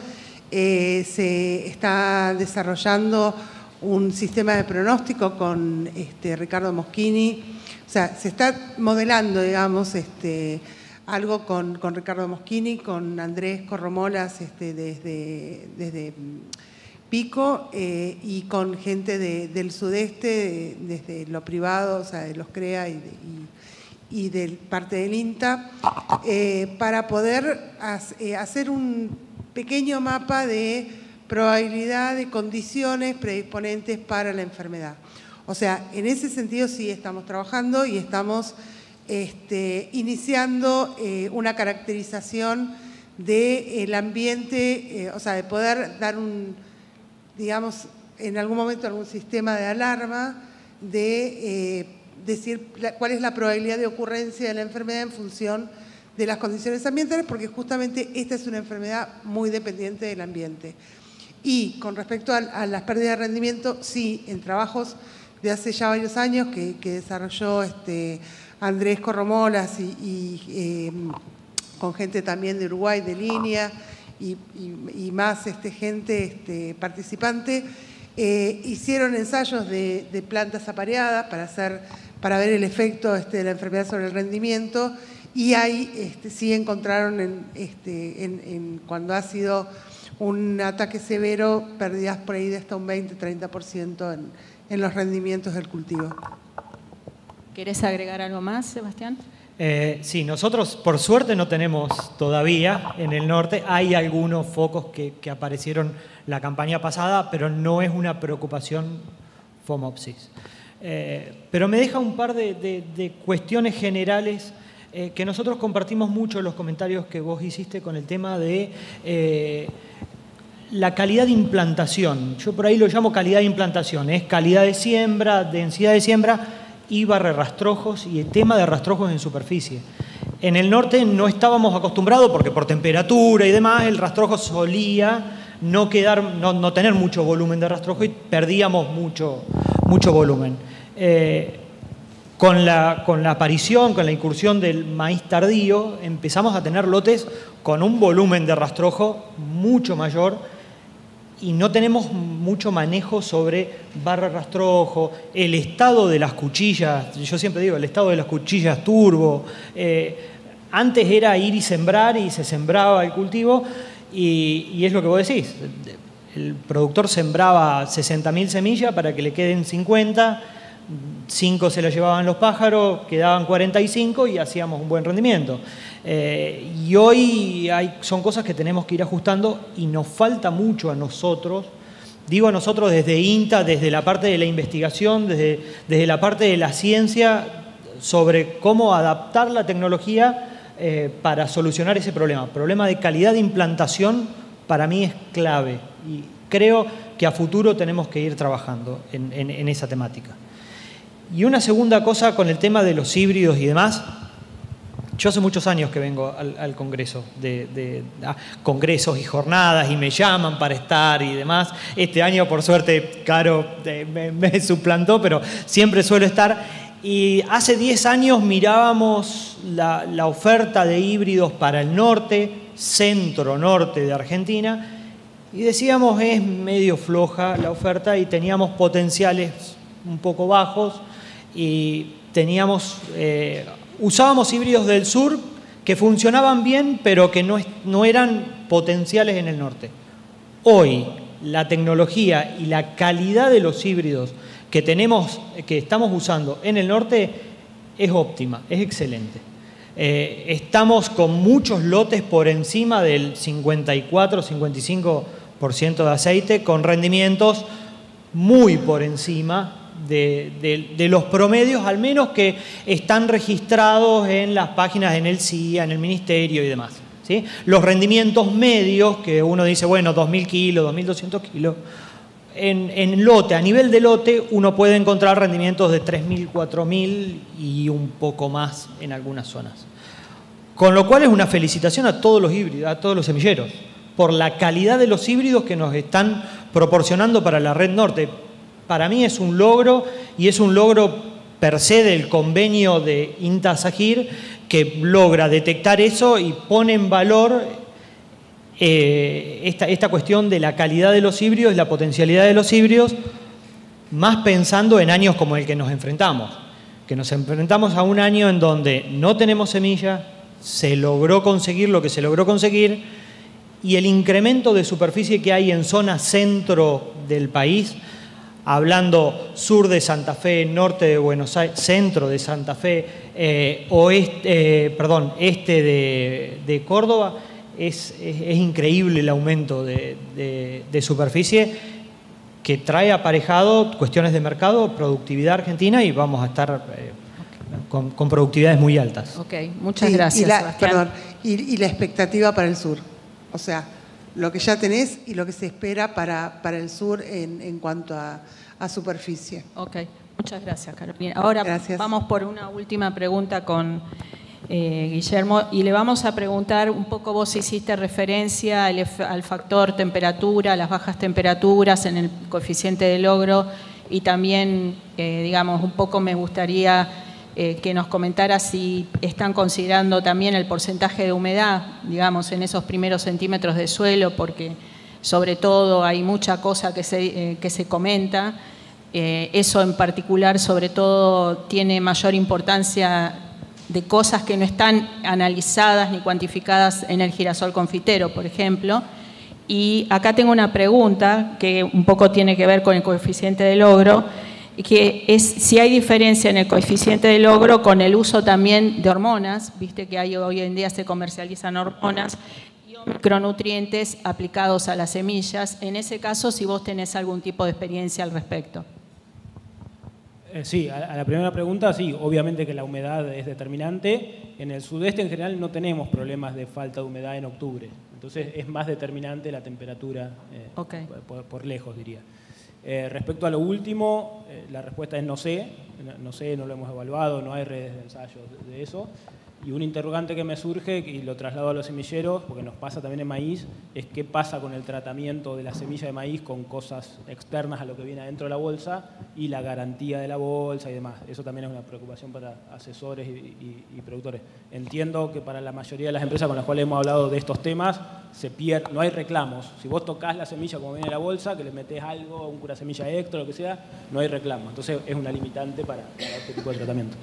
se está desarrollando un sistema de pronóstico con Ricardo Moschini, o sea, se está modelando, digamos, algo con Ricardo Moschini, con Andrés Corromolas desde Pico y con gente del sudeste, desde lo privado, o sea, de los CREA y de parte del INTA, para poder hacer un pequeño mapa de probabilidad de condiciones predisponentes para la enfermedad. O sea, en ese sentido sí estamos trabajando y estamos iniciando una caracterización del ambiente, o sea, de poder dar digamos, en algún momento algún sistema de alarma de decir cuál es la probabilidad de ocurrencia de la enfermedad en función de las condiciones ambientales, porque justamente esta es una enfermedad muy dependiente del ambiente. Y con respecto a las pérdidas de rendimiento, sí, en trabajos de hace ya varios años que desarrolló Andrés Corromolas y con gente también de Uruguay, de línea, y más gente participante, Hicieron ensayos de plantas apareadas para ver el efecto de la enfermedad sobre el rendimiento, y ahí sí encontraron cuando ha sido un ataque severo pérdidas por ahí de hasta un 20-30% en los rendimientos del cultivo. ¿Querés agregar algo más, Sebastián? Sí, nosotros por suerte no tenemos todavía en el norte. Hay algunos focos que aparecieron la campaña pasada, pero no es una preocupación Phomopsis. Pero me deja un par de cuestiones generales que nosotros compartimos mucho en los comentarios que vos hiciste con el tema de la calidad de implantación. Yo por ahí lo llamo calidad de implantación. Es calidad de siembra, densidad de siembra y barrerrastrojos y el tema de rastrojos en superficie. En el norte no estábamos acostumbrados porque por temperatura y demás el rastrojo solía no tener mucho volumen de rastrojo y perdíamos mucho volumen. Con la aparición, con la incursión del maíz tardío, empezamos a tener lotes con un volumen de rastrojo mucho mayor y no tenemos mucho manejo sobre barra rastrojo, el estado de las cuchillas. Yo siempre digo, el estado de las cuchillas turbo. Antes era ir y sembrar y se sembraba el cultivo y es lo que vos decís. El productor sembraba 60.000 semillas para que le queden 50, 5 se las llevaban los pájaros, quedaban 45 y hacíamos un buen rendimiento. Y hoy son cosas que tenemos que ir ajustando y nos falta mucho a nosotros. Digo a nosotros desde INTA, desde la parte de la investigación, desde la parte de la ciencia, sobre cómo adaptar la tecnología para solucionar ese problema. El problema de calidad de implantación para mí es clave y creo que a futuro tenemos que ir trabajando en esa temática. Y una segunda cosa con el tema de los híbridos y demás. Yo hace muchos años que vengo al Congreso, a congresos y jornadas, y me llaman para estar y demás. Este año, por suerte, Caro me suplantó, pero siempre suelo estar. Y hace 10 años mirábamos la oferta de híbridos para el norte, centro-norte de Argentina, y decíamos, es medio floja la oferta y teníamos potenciales un poco bajos y usábamos híbridos del sur que funcionaban bien, pero que no eran potenciales en el norte. Hoy, la tecnología y la calidad de los híbridos que estamos usando en el norte es óptima, es excelente. Estamos con muchos lotes por encima del 54-55% de aceite, con rendimientos muy por encima de los promedios, al menos que están registrados en las páginas, en el CIA, en el Ministerio y demás, ¿sí? Los rendimientos medios, que uno dice, bueno, 2.000 kilos, 2.200 kilos, en lote, a nivel de lote, uno puede encontrar rendimientos de 3.000, 4.000 y un poco más en algunas zonas. Con lo cual es una felicitación a todos los híbridos, a todos los semilleros, por la calidad de los híbridos que nos están proporcionando para la red norte. Para mí es un logro, y es un logro per se del convenio de INTA-SAGIR, que logra detectar eso y pone en valor esta cuestión de la calidad de los híbridos y la potencialidad de los híbridos, más pensando en años como el que nos enfrentamos a un año en donde no tenemos semilla, se logró conseguir lo que se logró conseguir, y el incremento de superficie que hay en zona centro del país, hablando sur de Santa Fe, norte de Buenos Aires, centro de Santa Fe, este de Córdoba, es increíble el aumento de superficie que trae aparejado cuestiones de mercado, productividad argentina, y vamos a estar con productividades muy altas. Ok, muchas gracias, Sebastián. Y la expectativa para el sur, o sea, lo que ya tenés y lo que se espera para el sur en cuanto a superficie. Ok, muchas gracias, Carolina. Ahora vamos por una última pregunta con Guillermo, y le vamos a preguntar un poco, vos hiciste referencia al factor temperatura, a las bajas temperaturas en el coeficiente de logro, y también, digamos, un poco me gustaría que nos comentara si están considerando también el porcentaje de humedad, digamos, en esos primeros centímetros de suelo, porque sobre todo hay mucha cosa que se comenta. Eso en particular, sobre todo, tiene mayor importancia de cosas que no están analizadas ni cuantificadas en el girasol confitero, por ejemplo. Y acá tengo una pregunta que un poco tiene que ver con el coeficiente de logro, que es si hay diferencia en el coeficiente de logro con el uso también de hormonas, viste que hoy en día se comercializan hormonas y micronutrientes aplicados a las semillas. En ese caso, si vos tenés algún tipo de experiencia al respecto. Sí, a la primera pregunta, sí, obviamente que la humedad es determinante. En el sudeste en general no tenemos problemas de falta de humedad en octubre, entonces es más determinante la temperatura, por lejos diría. Respecto a lo último, la respuesta es no sé, no lo hemos evaluado, no hay redes de ensayos de eso. Y un interrogante que me surge, y lo traslado a los semilleros, porque nos pasa también en maíz, es qué pasa con el tratamiento de la semilla de maíz con cosas externas a lo que viene adentro de la bolsa y la garantía de la bolsa y demás. Eso también es una preocupación para asesores y productores. Entiendo que para la mayoría de las empresas con las cuales hemos hablado de estos temas, no hay reclamos. Si vos tocás la semilla como viene en la bolsa, que le metés algo, un curasemilla extra, lo que sea, no hay reclamo. Entonces es una limitante para este tipo de tratamiento.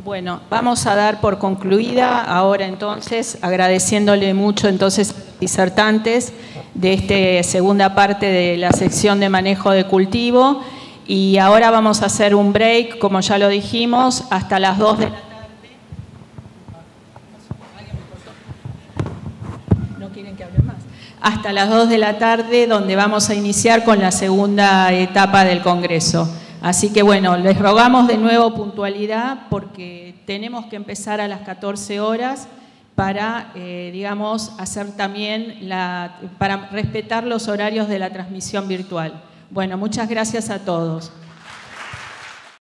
Bueno, vamos a dar por concluida ahora entonces, agradeciéndole mucho entonces a los disertantes de esta segunda parte de la sección de manejo de cultivo, y ahora vamos a hacer un break, como ya lo dijimos, hasta las 2 de la tarde. ¿No quieren que hable más? Hasta las 2 de la tarde, donde vamos a iniciar con la segunda etapa del Congreso. Así que bueno, les rogamos de nuevo puntualidad porque tenemos que empezar a las 14 horas para, digamos, hacer también para respetar los horarios de la transmisión virtual. Bueno, muchas gracias a todos.